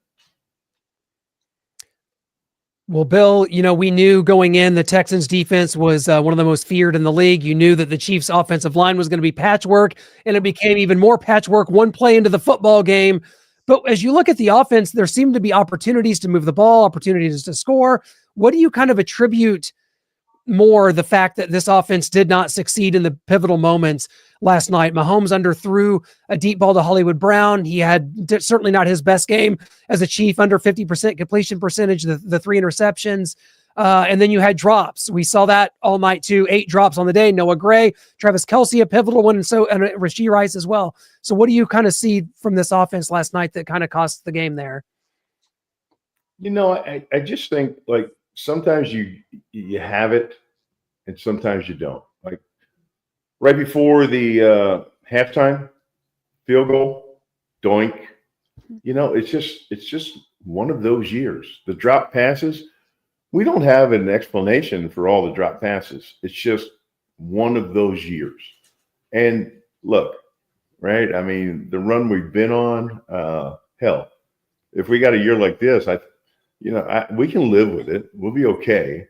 A: Well, Bill, we knew going in the Texans defense was one of the most feared in the league. You knew that the Chiefs offensive line was going to be patchwork, and it became even more patchwork one play into the football game. But as you look at the offense, there seemed to be opportunities to move the ball, opportunities to score. What do you kind of attribute more the fact that this offense did not succeed in the pivotal moments last night? Mahomes underthrew a deep ball to Hollywood Brown. He had certainly not his best game as a Chief, under 50% completion percentage, the 3 interceptions. And then you had drops. We saw that all night too. 8 drops on the day. Noah Gray, Travis Kelce, a pivotal one, and Rashee Rice as well. So what do you kind of see from this offense last night that kind of cost the game there?
F: I just think like sometimes you have it and sometimes you don't. Like right before the halftime field goal, doink. It's just one of those years. The drop passes, we don't have an explanation for all the drop passes. It's just one of those years. And look, right? I mean, the run we've been on, hell, if we got a year like this, we can live with it. We'll be okay.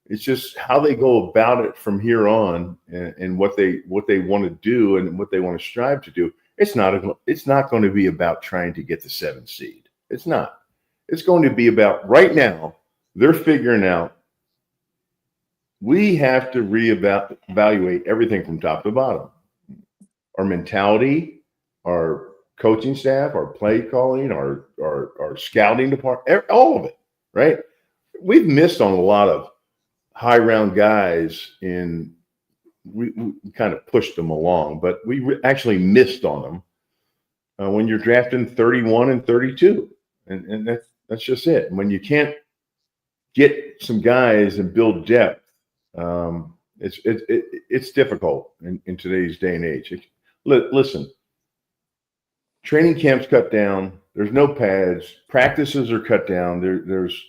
F: It's just how they go about it from here on, and what they want to do and what they want to strive to do. It's not going to be about trying to get the 7th seed. It's not. It's going to be about right now. They're figuring out we have to reevaluate everything from top to bottom. Our mentality, our coaching staff, our play calling, our scouting department, all of it, right? We've missed on a lot of high round guys we kind of pushed them along, but we actually missed on them when you're drafting 31 and 32. And that's just it. And when you can't get some guys and build depth, it's difficult in today's day and age. Listen, training camps cut down. There's no pads. Practices are cut down. There's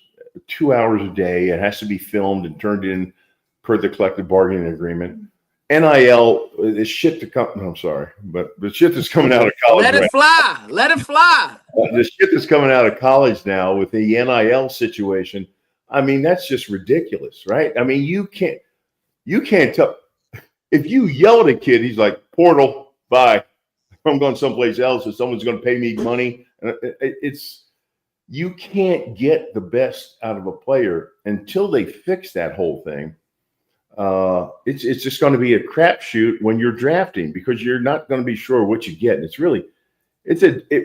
F: 2 hours a day. It has to be filmed and turned in per the collective bargaining agreement. NIL is shit to come. I'm sorry, but the shit that's coming out of college.
E: Let it fly. Let it fly.
F: The shit that's coming out of college now with the NIL situation. I mean, that's just ridiculous, right? I mean, you can't tell. If you yell at a kid, he's like, portal, bye. I'm going someplace else, and someone's going to pay me money. You can't get the best out of a player until they fix that whole thing. It's just going to be a crapshoot when you're drafting, because you're not going to be sure what you get. And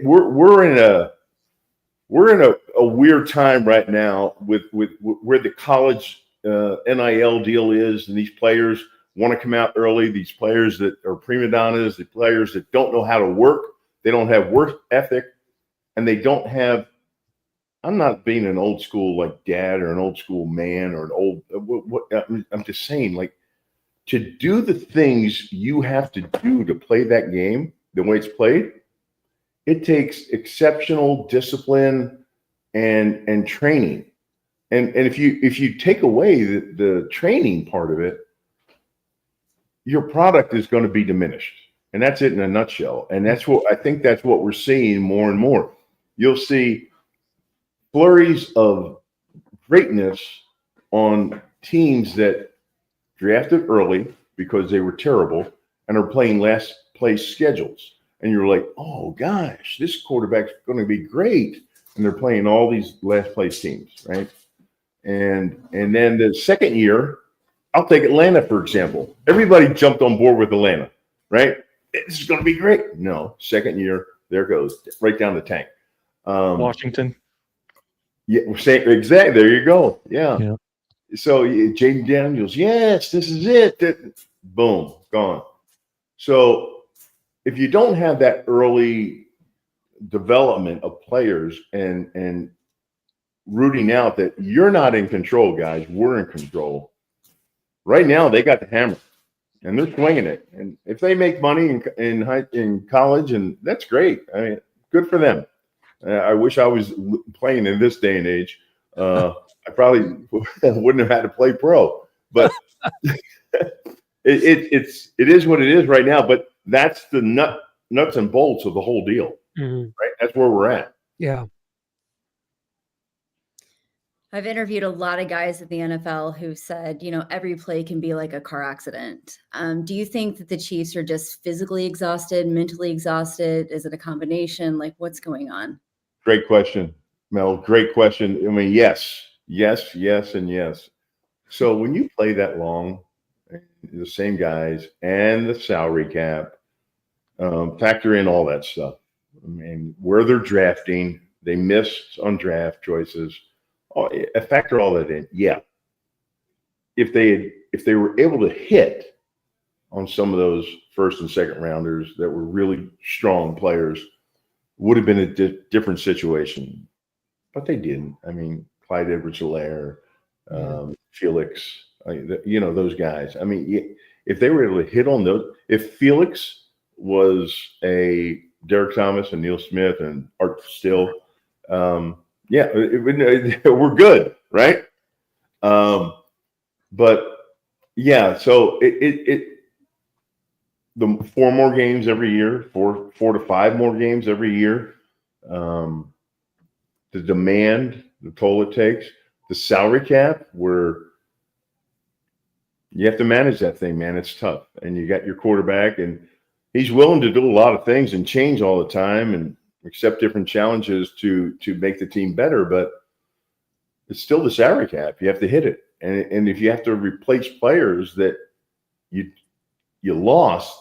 F: we're in a weird time right now with where the college NIL deal is, and these players want to come out early. These players that are prima donnas, the players that don't know how to work, they don't have work ethic, and they don't have. I'm not being an old school like dad or an old school man or an old. I'm just saying, like, to do the things you have to do to play that game the way it's played, it takes exceptional discipline and training. And if you take away the training part of it, your product is going to be diminished. And that's it in a nutshell. And that's what we're seeing more and more. You'll see flurries of greatness on teams that drafted early because they were terrible and are playing last place schedules. And you're like, oh gosh, this quarterback's going to be great. And they're playing all these last place teams, right? And then the second year, I'll take Atlanta, for example. Everybody jumped on board with Atlanta, right? This is going to be great. No, second year, there goes, right down the tank.
D: Washington.
F: Yeah, exactly. There you go. Yeah. So Jaden Daniels, yes, this is it. Boom, gone. So if you don't have that early development of players and rooting out that you're not in control, guys, we're in control. Right now, they got the hammer, and they're swinging it. And if they make money in college, and that's great. I mean, good for them. I wish I was playing in this day and age. I probably wouldn't have had to play pro, but it is what it is right now. But that's the nuts and bolts of the whole deal, right? That's where we're at.
A: Yeah.
C: I've interviewed a lot of guys at the NFL who said, every play can be like a car accident. Do you think that the Chiefs are just physically exhausted, mentally exhausted? Is it a combination? Like, what's going on?
F: Great question, Mel. Great question. I mean, yes, and yes. So when you play that long, the same guys and the salary cap, factor in all that stuff. I mean, where they're drafting, they missed on draft choices. Factor all that in. Yeah, if they were able to hit on some of those first and second rounders that were really strong players, would have been a different situation. But they didn't. I mean, Clyde Edwards-Helaire, Felix, those guys. I mean, if they were able to hit on those, if Felix was a Derek Thomas and Neil Smith and Art Still, we're good, right? But yeah, so the 4 more games every year, 4 to 5 more games every year. The demand, the toll it takes, the salary cap, where you have to manage that thing, man. It's tough. And you got your quarterback, and he's willing to do a lot of things and change all the time and accept different challenges to make the team better. But it's still the salary cap. You have to hit it. And if you have to replace players that you lost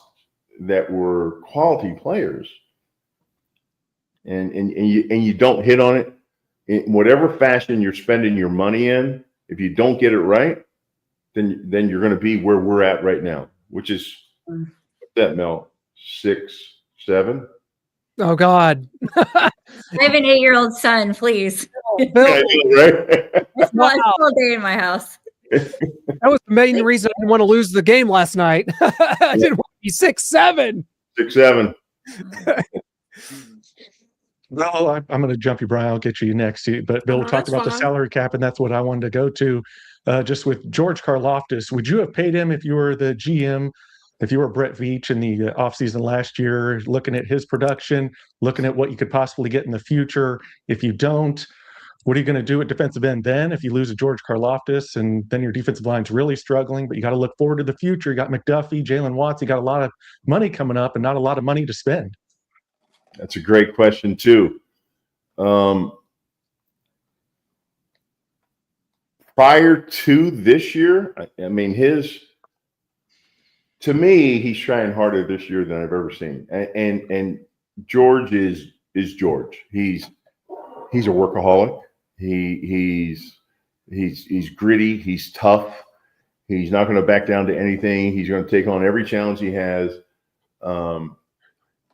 F: that were quality players, and you don't hit on it in whatever fashion you're spending your money in, if you don't get it right, then you're going to be where we're at right now, which is what's that, Mel? 6, 7.
A: Oh God.
C: I have an 8-year-old son, please.
A: Bill,
F: Right?
C: It's not a full day in my house.
A: that was the main reason I didn't want to lose the game last night. I didn't want to be 6-7.
F: 6, 7.
D: Well, I'm going to jump you, Brian. I'll get you next. But Bill talked about the salary cap, and that's what I wanted to go to. Just with George Karlaftis, would you have paid him if you were the GM, if you were Brett Veach in the offseason last year, looking at his production, looking at what you could possibly get in the future? If you don't, what are you going to do at defensive end then if you lose a George Karlaftis and then your defensive line's really struggling, but you got to look forward to the future? You got McDuffie, Jalen Watts, you got a lot of money coming up and not a lot of money to spend.
F: That's a great question, too. Prior to this year, I mean, to me, he's trying harder this year than I've ever seen. And George is George. He's a workaholic. He's gritty. He's tough. He's not going to back down to anything. He's going to take on every challenge he has.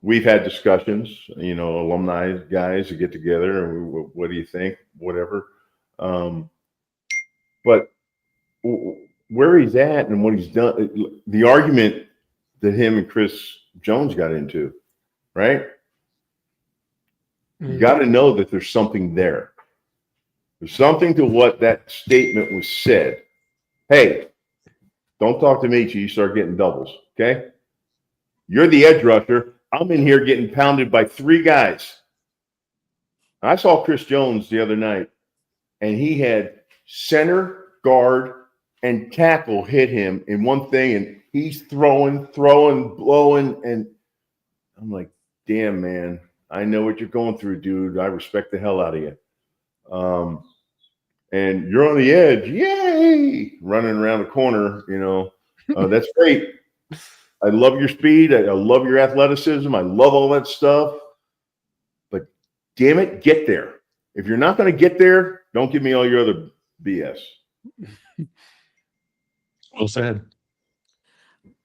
F: We've had discussions, alumni guys who get together and what do you think? Whatever. But where he's at and what he's done, the argument that him and Chris Jones got into, right? You got to know that there's something there. There's something to what that statement was said. Hey, don't talk to me till you start getting doubles, okay? You're the edge rusher. I'm in here getting pounded by 3 guys. I saw Chris Jones the other night, and he had center, guard, and tackle hit him in one thing, and he's throwing, blowing, and I'm like, damn, man, I know what you're going through, dude. I respect the hell out of you. And you're on the edge, yay, running around the corner, that's great. I love your speed. I love your athleticism. I love all that stuff. But damn it, get there. If you're not going to get there, don't give me all your other BS.
D: Well said.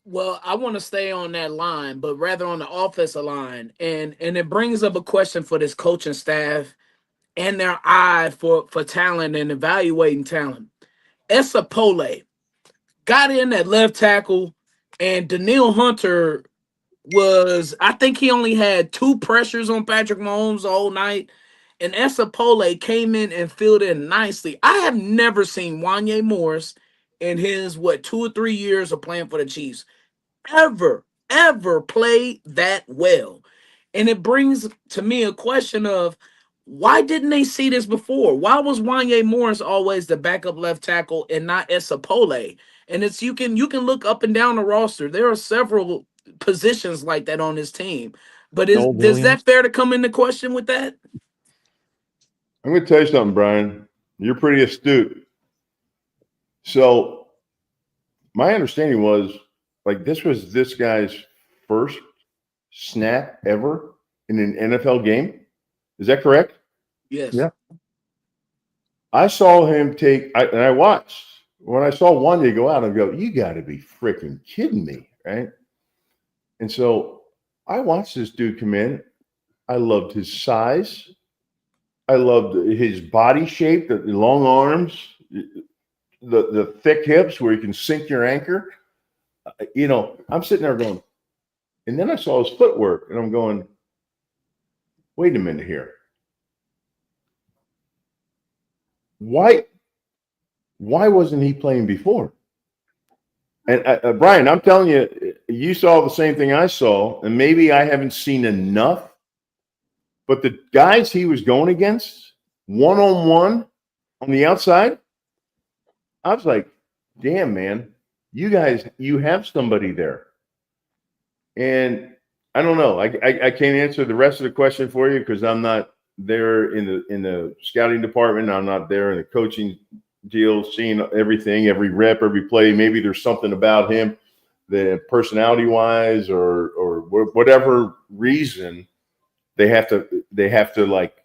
E: Well, I want to stay on that line, but rather on the offensive line. And it brings up a question for this coaching staff and their eye for talent and evaluating talent. Esapole got in at left tackle, and Daniil Hunter I think he only had 2 pressures on Patrick Mahomes the whole night. And Esapole came in and filled in nicely. I have never seen Wanya Morris in his, 2 or 3 years of playing for the Chiefs ever play that well. And it brings to me a question of, why didn't they see this before? Why was Wanya Morris always the backup left tackle and not Esapole? And it's you can look up and down the roster. There are several positions like that on this team. But is that fair to come into question with that?
F: I'm going to tell you something, Brian. You're pretty astute. So my understanding was, this was this guy's first snap ever in an NFL game. Is that correct?
E: Yes.
D: Yeah.
F: I saw him and I watched. when I saw one day go out, I go, you got to be freaking kidding me, right? And so I watched this dude come in. I loved his size. I loved his body shape, the long arms, the thick hips where you can sink your anchor. I'm sitting there going, and then I saw his footwork, and I'm going, wait a minute here. Why wasn't he playing before? And Brian, I'm telling you, you saw the same thing I saw, and maybe I haven't seen enough, but the guys he was going against, one-on-one on the outside, I was like, damn, man, you guys, you have somebody there. And I don't know. I can't answer the rest of the question for you because I'm not there in the scouting department. I'm not there in the coaching deal, seeing everything, every rep, every play. Maybe there's something about him that personality-wise or whatever reason they have to like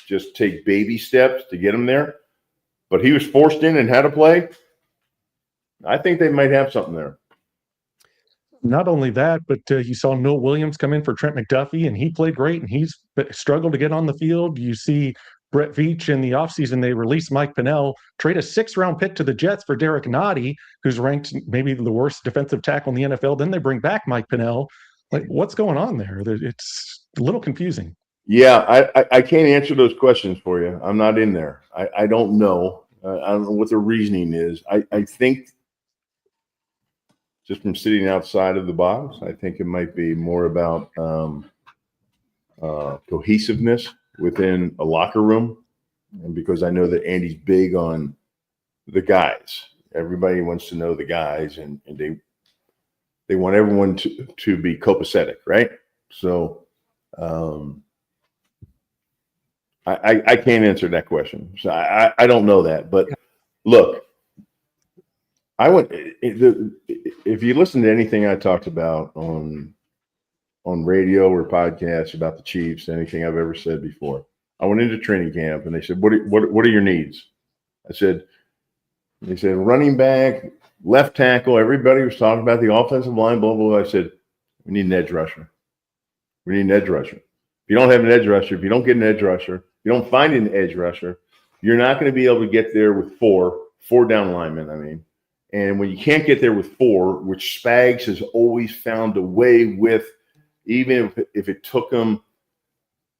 F: just take baby steps to get him there. But he was forced in and had to play. I think they might have something there.
D: Not only that, but you saw Noah Williams come in for Trent McDuffie, and he played great, and he's struggled to get on the field. You see Brett Veach in the offseason, they released Mike Pennell, trade a 6th-round pick to the Jets for Derek Nottie, who's ranked maybe the worst defensive tackle in the NFL. Then they bring back Mike Pennell. Like, what's going on there? It's a little confusing.
F: Yeah, I can't answer those questions for you. I'm not in there. I don't know. I don't know what the reasoning is. I think just from sitting outside of the box, I think it might be more about cohesiveness within a locker room. And because I know that Andy's big on the guys. Everybody wants to know the guys, and they want everyone to be copacetic, right? So I can't answer that question. So I don't know that. But look, if you listen to anything I talked about on radio or podcasts about the Chiefs, anything I've ever said before, I went into training camp and they said, what are your needs? They said running back, left tackle. Everybody was talking about the offensive line, blah, blah, blah. I said, we need an edge rusher. We need an edge rusher. If you don't have an edge rusher, if you don't get an edge rusher, you don't find an edge rusher, you're not going to be able to get there with four down linemen, I mean. And when you can't get there with 4, which Spags has always found a way with, even if it took him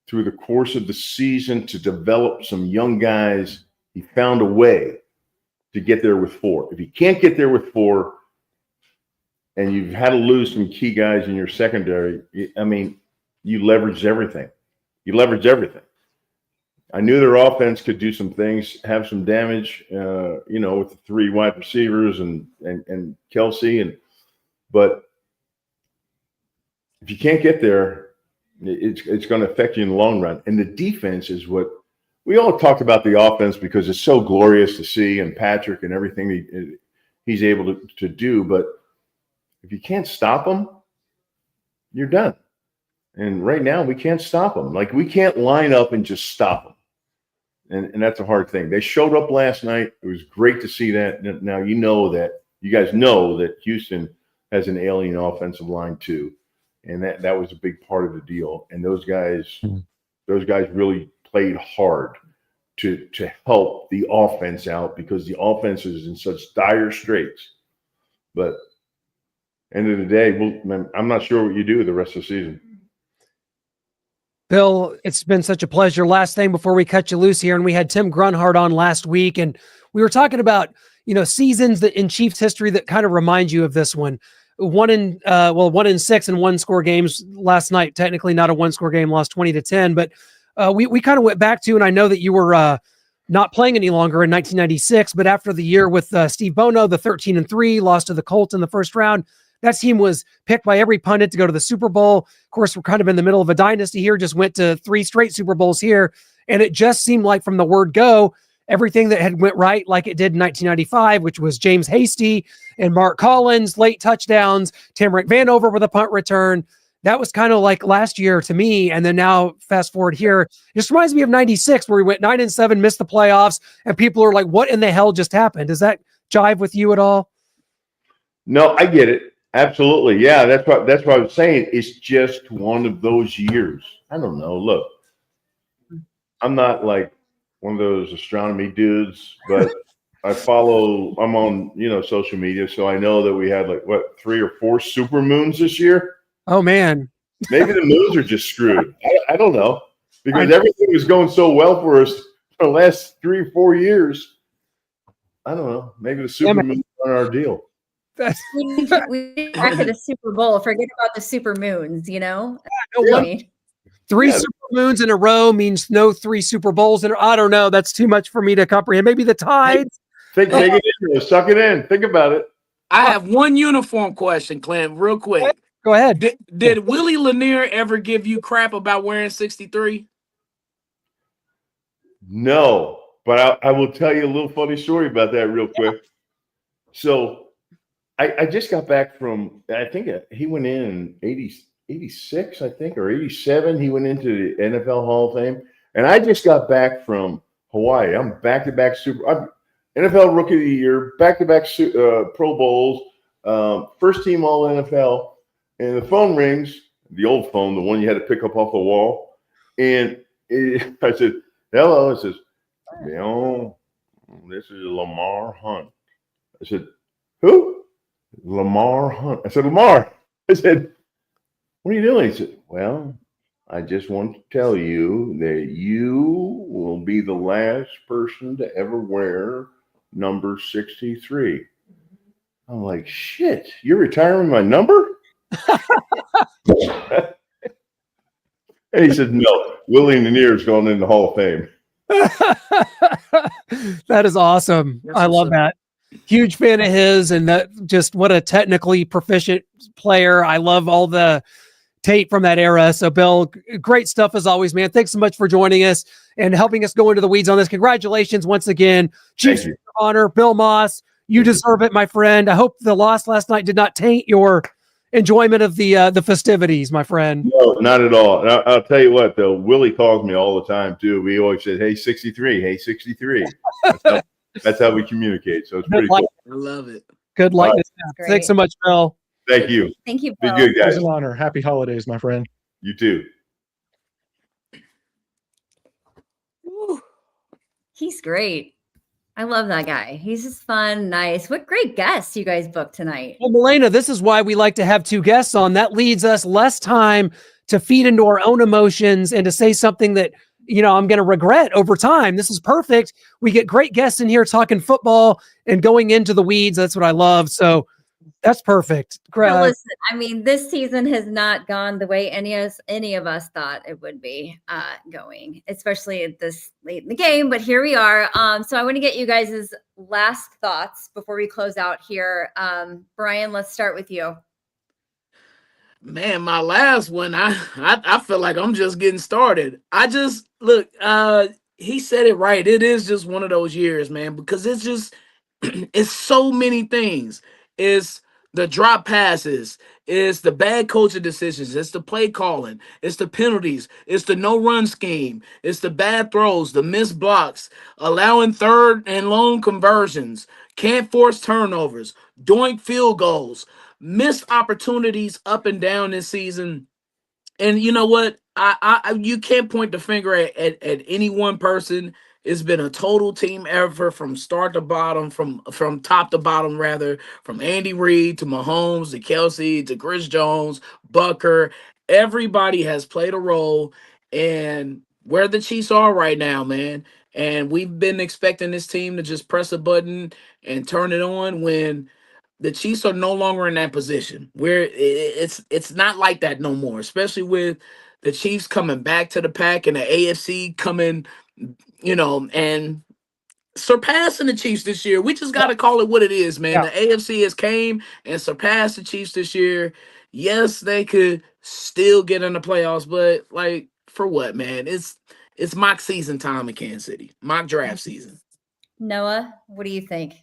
F: through the course of the season to develop some young guys, he found a way to get there with 4. If you can't get there with 4 and you've had to lose some key guys in your secondary, I mean, you leverage everything. I knew their offense could do some things, have some damage, with the 3 wide receivers and Kelsey, but if you can't get there, it's going to affect you in the long run. And the defense is what we all talked about, the offense, because it's so glorious to see, and Patrick and everything he's able to do. But if you can't stop them, you're done. And right now we can't stop them. Like, we can't line up and just stop them. And that's a hard thing. They showed up last night. It was great to see that. Now, you guys know that Houston has an alien offensive line too. And that was a big part of the deal. And those guys really played hard to help the offense out, because the offense is in such dire straits. But end of the day, I'm not sure what you do the rest of the season.
A: Bill, it's been such a pleasure. Last thing before we cut you loose here, and we had Tim Grunhard on last week, and we were talking about, seasons that in Chiefs history that kind of remind you of this one. 1 in 6 and 1-score games last night. Technically not a 1-score game, lost 20-10, but we kind of went back to, and I know that you were not playing any longer in 1996, but after the year with Steve Bono, the 13-3, lost to the Colts in the first round. That team was picked by every pundit to go to the Super Bowl. Of course, we're kind of in the middle of a dynasty here, just went to 3 straight Super Bowls here. And it just seemed like from the word go, everything that had went right, like it did in 1995, which was James Hasty and Mark Collins, late touchdowns, Tamarick Vanover with a punt return. That was kind of like last year to me. And then now fast forward here, it just reminds me of 96, where we went 9-7, missed the playoffs, and people are like, what in the hell just happened? Is that jive with you at all?
F: No, I get it. Absolutely. Yeah, that's what I was saying. It's just one of those years. I don't know. Look, I'm not like one of those astronomy dudes, but I'm on, social media, so I know that we had 3 or 4 super moons this year.
A: Oh man.
F: Maybe the moons are just screwed. I don't know. Because everything was going so well for us for the last 3 or 4 years. I don't know. Maybe the super moons aren't our deal.
C: We back to the Super Bowl. Forget about the super moons,
A: No,
C: Yeah.
A: 3 super moons in a row means no 3 Super Bowls in a row. I don't know. That's too much for me to comprehend. Maybe the tides.
F: Take it in. Suck it in. Think about it.
E: I have one uniform question, Clint, real quick.
A: Go ahead.
E: Did Willie Lanier ever give you crap about wearing 63?
F: No, but I will tell you a little funny story about that real quick. So I just got back from, I think he went in 86, I think, or 87. He went into the NFL Hall of Fame. And I just got back from Hawaii. I'm back-to-back I'm NFL Rookie of the Year, back-to-back Pro Bowls, first team All NFL. And the phone rings, the old phone, the one you had to pick up off the wall. And I said, hello. It says, this is Lamar Hunt. I said, who? Lamar Hunt. I said, Lamar. I said, what are you doing? He said, well, I just want to tell you that you will be the last person to ever wear number 63. I'm like, shit, you're retiring my number? And he said, no, Willie Lanier's going in the Hall of Fame.
A: That is awesome. I love that. Huge fan of his, and that just what a technically proficient player. I love all the tape from that era. So Bill, great stuff as always, man. Thanks so much for joining us and helping us go into the weeds on this. Congratulations once again. Chiefs honor, Bill Maas. You deserve it, my friend. I hope the loss last night did not taint your enjoyment of the festivities, my friend.
F: No, not at all. I'll tell you what, though. Willie calls me all the time, too. We always said, hey, 63. Hey, 63. That's how we communicate. So it's pretty cool.
E: I love it.
A: Good luck. Thanks so much, Bill.
F: Thank you.
C: Thank you,
F: Be
C: Bill.
F: good, guys.
D: It's an honor. Happy holidays, my friend.
F: You too.
C: Ooh, he's great. I love that guy. He's just fun, nice. What great guests you guys booked tonight.
A: Well, Milena, this is why we like to have 2 guests on. That leads us less time to feed into our own emotions and to say something that, I'm going to regret over time. This is perfect. We get great guests in here talking football and going into the weeds. That's what I love. So that's perfect.
C: Listen, this season has not gone the way any of us thought it would be going, especially at this late in the game. But here we are. So I want to get you guys' last thoughts before we close out here. Brian, let's start with you.
E: Man, my last one, I feel like I'm just getting started. He said it right. It is just one of those years, man, because it's just it's so many things. It's the drop passes, it's the bad coaching decisions, it's the play calling, it's the penalties, it's the no run scheme, it's the bad throws, the missed blocks, allowing third and long conversions, can't force turnovers, doink field goals, missed opportunities up and down this season. And you know what? You can't point the finger at any one person. It's been a total team effort from start to bottom, from top to bottom, rather, from Andy Reid to Mahomes to Kelsey to Chris Jones, Bucker. Everybody has played a role in where the Chiefs are right now, man. And we've been expecting this team to just press a button and turn it on when the Chiefs are no longer in that position where it's not like that no more, especially with the Chiefs coming back to the pack and the AFC coming, and surpassing the Chiefs this year. We just got to call it what it is, man. The AFC has came and surpassed the Chiefs this year. Yes, they could still get in the playoffs, but for what, man? It's mock season time in Kansas City, mock draft season.
C: Noah, what do you think?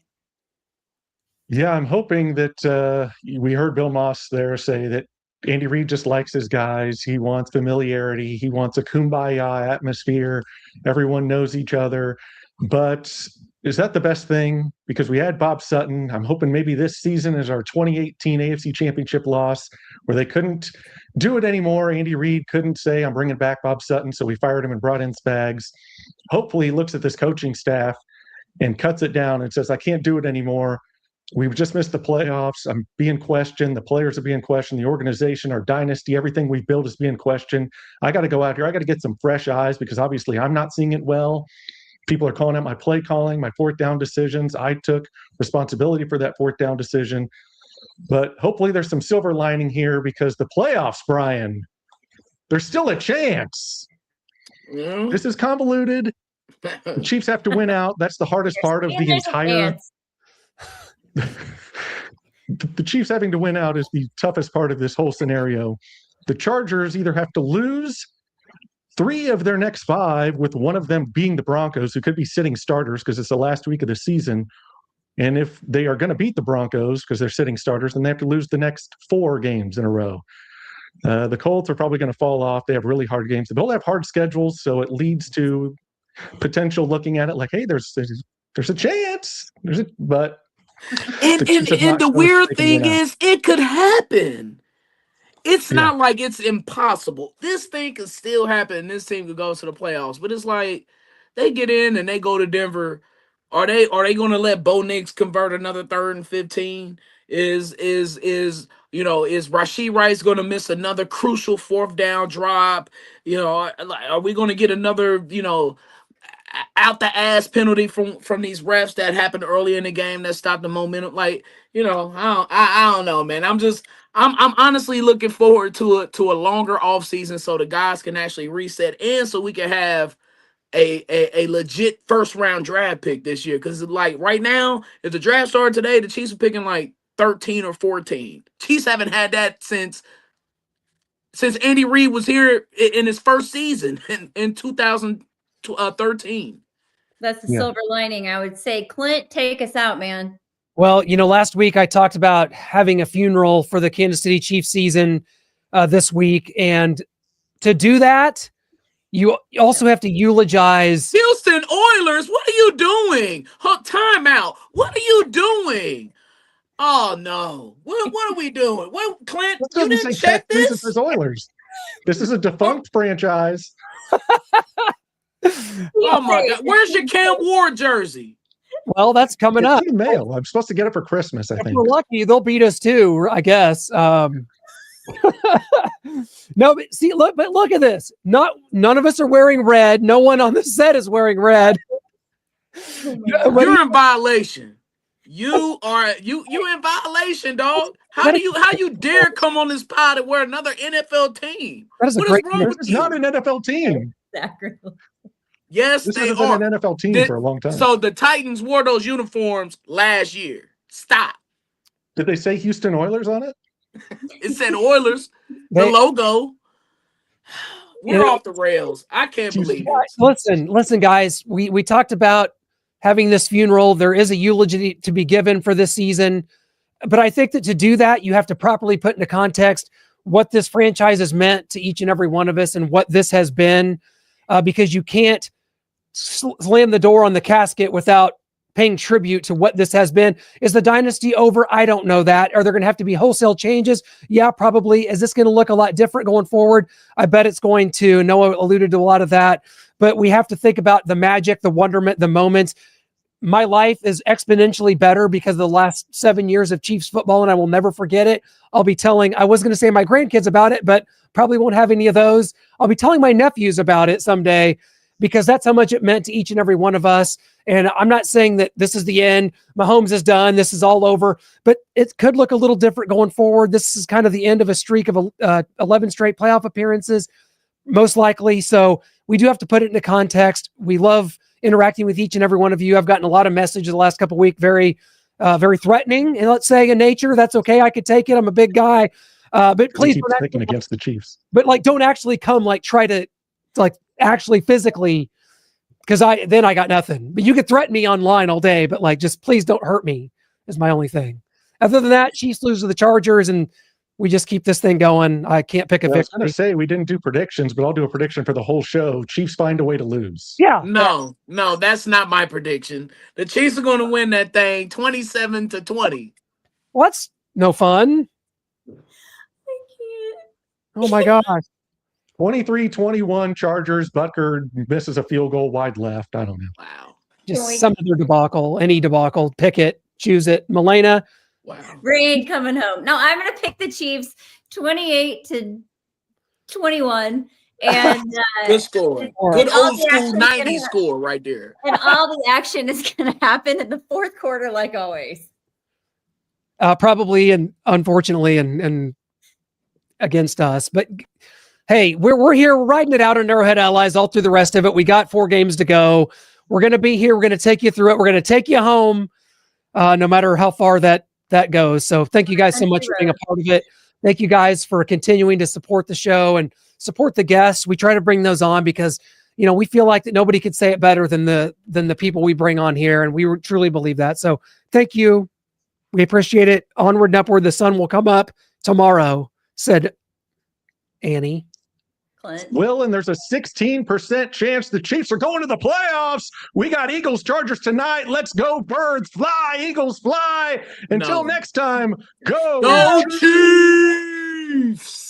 D: Yeah, I'm hoping that we heard Bill Maas there say that Andy Reid just likes his guys. He wants familiarity. He wants a kumbaya atmosphere. Everyone knows each other. But is that the best thing? Because we had Bob Sutton. I'm hoping maybe this season is our 2018 AFC Championship loss where they couldn't do it anymore. Andy Reid couldn't say, I'm bringing back Bob Sutton, so we fired him and brought in Spags. Hopefully he looks at this coaching staff and cuts it down and says, I can't do it anymore. We've just missed the playoffs. I'm being questioned. The players are being questioned. The organization, our dynasty, everything we built is being questioned. I got to go out here. I got to get some fresh eyes because obviously I'm not seeing it well. People are calling out my play calling, my fourth down decisions. I took responsibility for that fourth down decision. But hopefully there's some silver lining here because the playoffs, Brian, there's still a chance. This is convoluted. The Chiefs have to win out. That's the hardest part of the entire. The Chiefs having to win out is the toughest part of this whole scenario. The Chargers either have to lose 3 of their next 5, with one of them being the Broncos, who could be sitting starters because it's the last week of the season. And if they are going to beat the Broncos because they're sitting starters, then they have to lose the next 4 games in a row. The Colts are probably going to fall off. They have really hard games. They both have hard schedules, so it leads to potential looking at it like, hey, there's a chance. But
E: and the weird thing is, it could happen. It's not like it's impossible. This thing could still happen. This team could go to the playoffs. But it's like they get in and they go to Denver. Are they going to let Bo Nix convert another 3rd and 15? Is Rashee Rice going to miss another crucial 4th down drop? Are we going to get another out the ass penalty from these refs that happened early in the game that stopped the momentum? I don't know, man. I'm honestly looking forward to a longer offseason so the guys can actually reset and so we can have a legit 1st round draft pick this year. Because like right now, if the draft started today, the Chiefs are picking like 13 or 14. Chiefs haven't had that since Andy Reid was here in his first season in 2013.
C: That's the silver lining, I would say. Clint, take us out, man.
A: Well, last week I talked about having a funeral for the Kansas City Chiefs season this week. And to do that, you also have to eulogize
E: Houston Oilers. What are you doing? Timeout. What are you doing? Oh no! What are we doing? What, Clint? You didn't check this?
D: This Oilers. This is a defunct franchise.
E: Oh my God! Where's your Cam Ward jersey?
A: Well, that's coming up.
D: In mail. I'm supposed to get it for Christmas, I think.
A: If we're lucky, they'll beat us too, I guess. No, but look at this. None of us are wearing red. No one on the set is wearing red.
E: You're in violation. You in violation, dog. How you dare come on this pod and wear another NFL team?
A: That is
E: what
A: is
E: wrong with
D: It's
E: you?
D: not an NFL team.
E: Yes,
D: this
E: they
D: has
E: are.
D: been an NFL team for a long time.
E: So the Titans wore those uniforms last year. Stop.
D: Did they say Houston Oilers on it?
E: It said Oilers. The logo. We're off the rails. I can't believe it.
A: Listen, guys. We talked about having this funeral. There is a eulogy to be given for this season. But I think that to do that, you have to properly put into context what this franchise has meant to each and every one of us and what this has been, because you can't slam the door on the casket without paying tribute to what this has been. Is the dynasty over? I don't know that. Are there going to have to be wholesale changes? Yeah, probably. Is this going to look a lot different going forward? I bet it's going to. Noah alluded to a lot of that. But we have to think about the magic, the wonderment, the moments. My life is exponentially better because of the last 7 years of Chiefs football, and I will never forget it. I was going to say my grandkids about it, but probably won't have any of those. I'll be telling my nephews about it someday because that's how much it meant to each and every one of us. And I'm not saying that this is the end. Mahomes is done. This is all over, but it could look a little different going forward. This is kind of the end of a streak of 11 straight playoff appearances, most likely. So we do have to put it into context. We love interacting with each and every one of you. I've gotten a lot of messages the last couple of weeks, very threatening, and let's say in nature. That's okay. I could take it. I'm a big guy. But please
D: keep picking against the Chiefs.
A: But don't actually come try to actually physically, because I got nothing. But you could threaten me online all day, but just please don't hurt me is my only thing. Other than that, Chiefs lose to the Chargers, and we just keep this thing going. I can't pick a
D: I was going
A: victory.
D: to say we didn't do predictions, but I'll do a prediction for the whole show. Chiefs find a way to lose.
A: Yeah.
E: No, that's not my prediction. The Chiefs are going to win that thing 27-20.
A: Well, that's no fun.
C: I can't.
A: Oh my gosh.
D: 23-21 Chargers. Butker misses a field goal wide left. I don't know.
E: Wow.
A: Just some other debacle, any debacle. Pick it, choose it. Milena.
E: Wow.
C: Rain coming home. No, I'm going to pick the Chiefs 28-21. And
E: Good score.
A: Or-
E: Good
C: all
E: old
C: the
E: school
C: action's gonna
E: 90s
C: happen.
E: score right there.
C: and all the action is going to happen in the fourth quarter, like always.
A: Probably and unfortunately and against us. But hey, we're here. We're riding it out on Arrowhead Allies all through the rest of it. We got 4 games to go. We're going to be here. We're going to take you through it. We're going to take you home, no matter how far that goes. So thank you guys so much for being a part of it. Thank you guys for continuing to support the show and support the guests. We try to bring those on because, you know, we feel like that nobody could say it better than the people we bring on here. And we truly believe that. So thank you. We appreciate it. Onward and upward. The sun will come up tomorrow, said Annie.
C: Clint.
D: Will, and there's a 16% chance the Chiefs are going to the playoffs. We got Eagles Chargers tonight. Let's go, birds fly, Eagles fly. Until
E: No.
D: next time, go
E: Go Chiefs!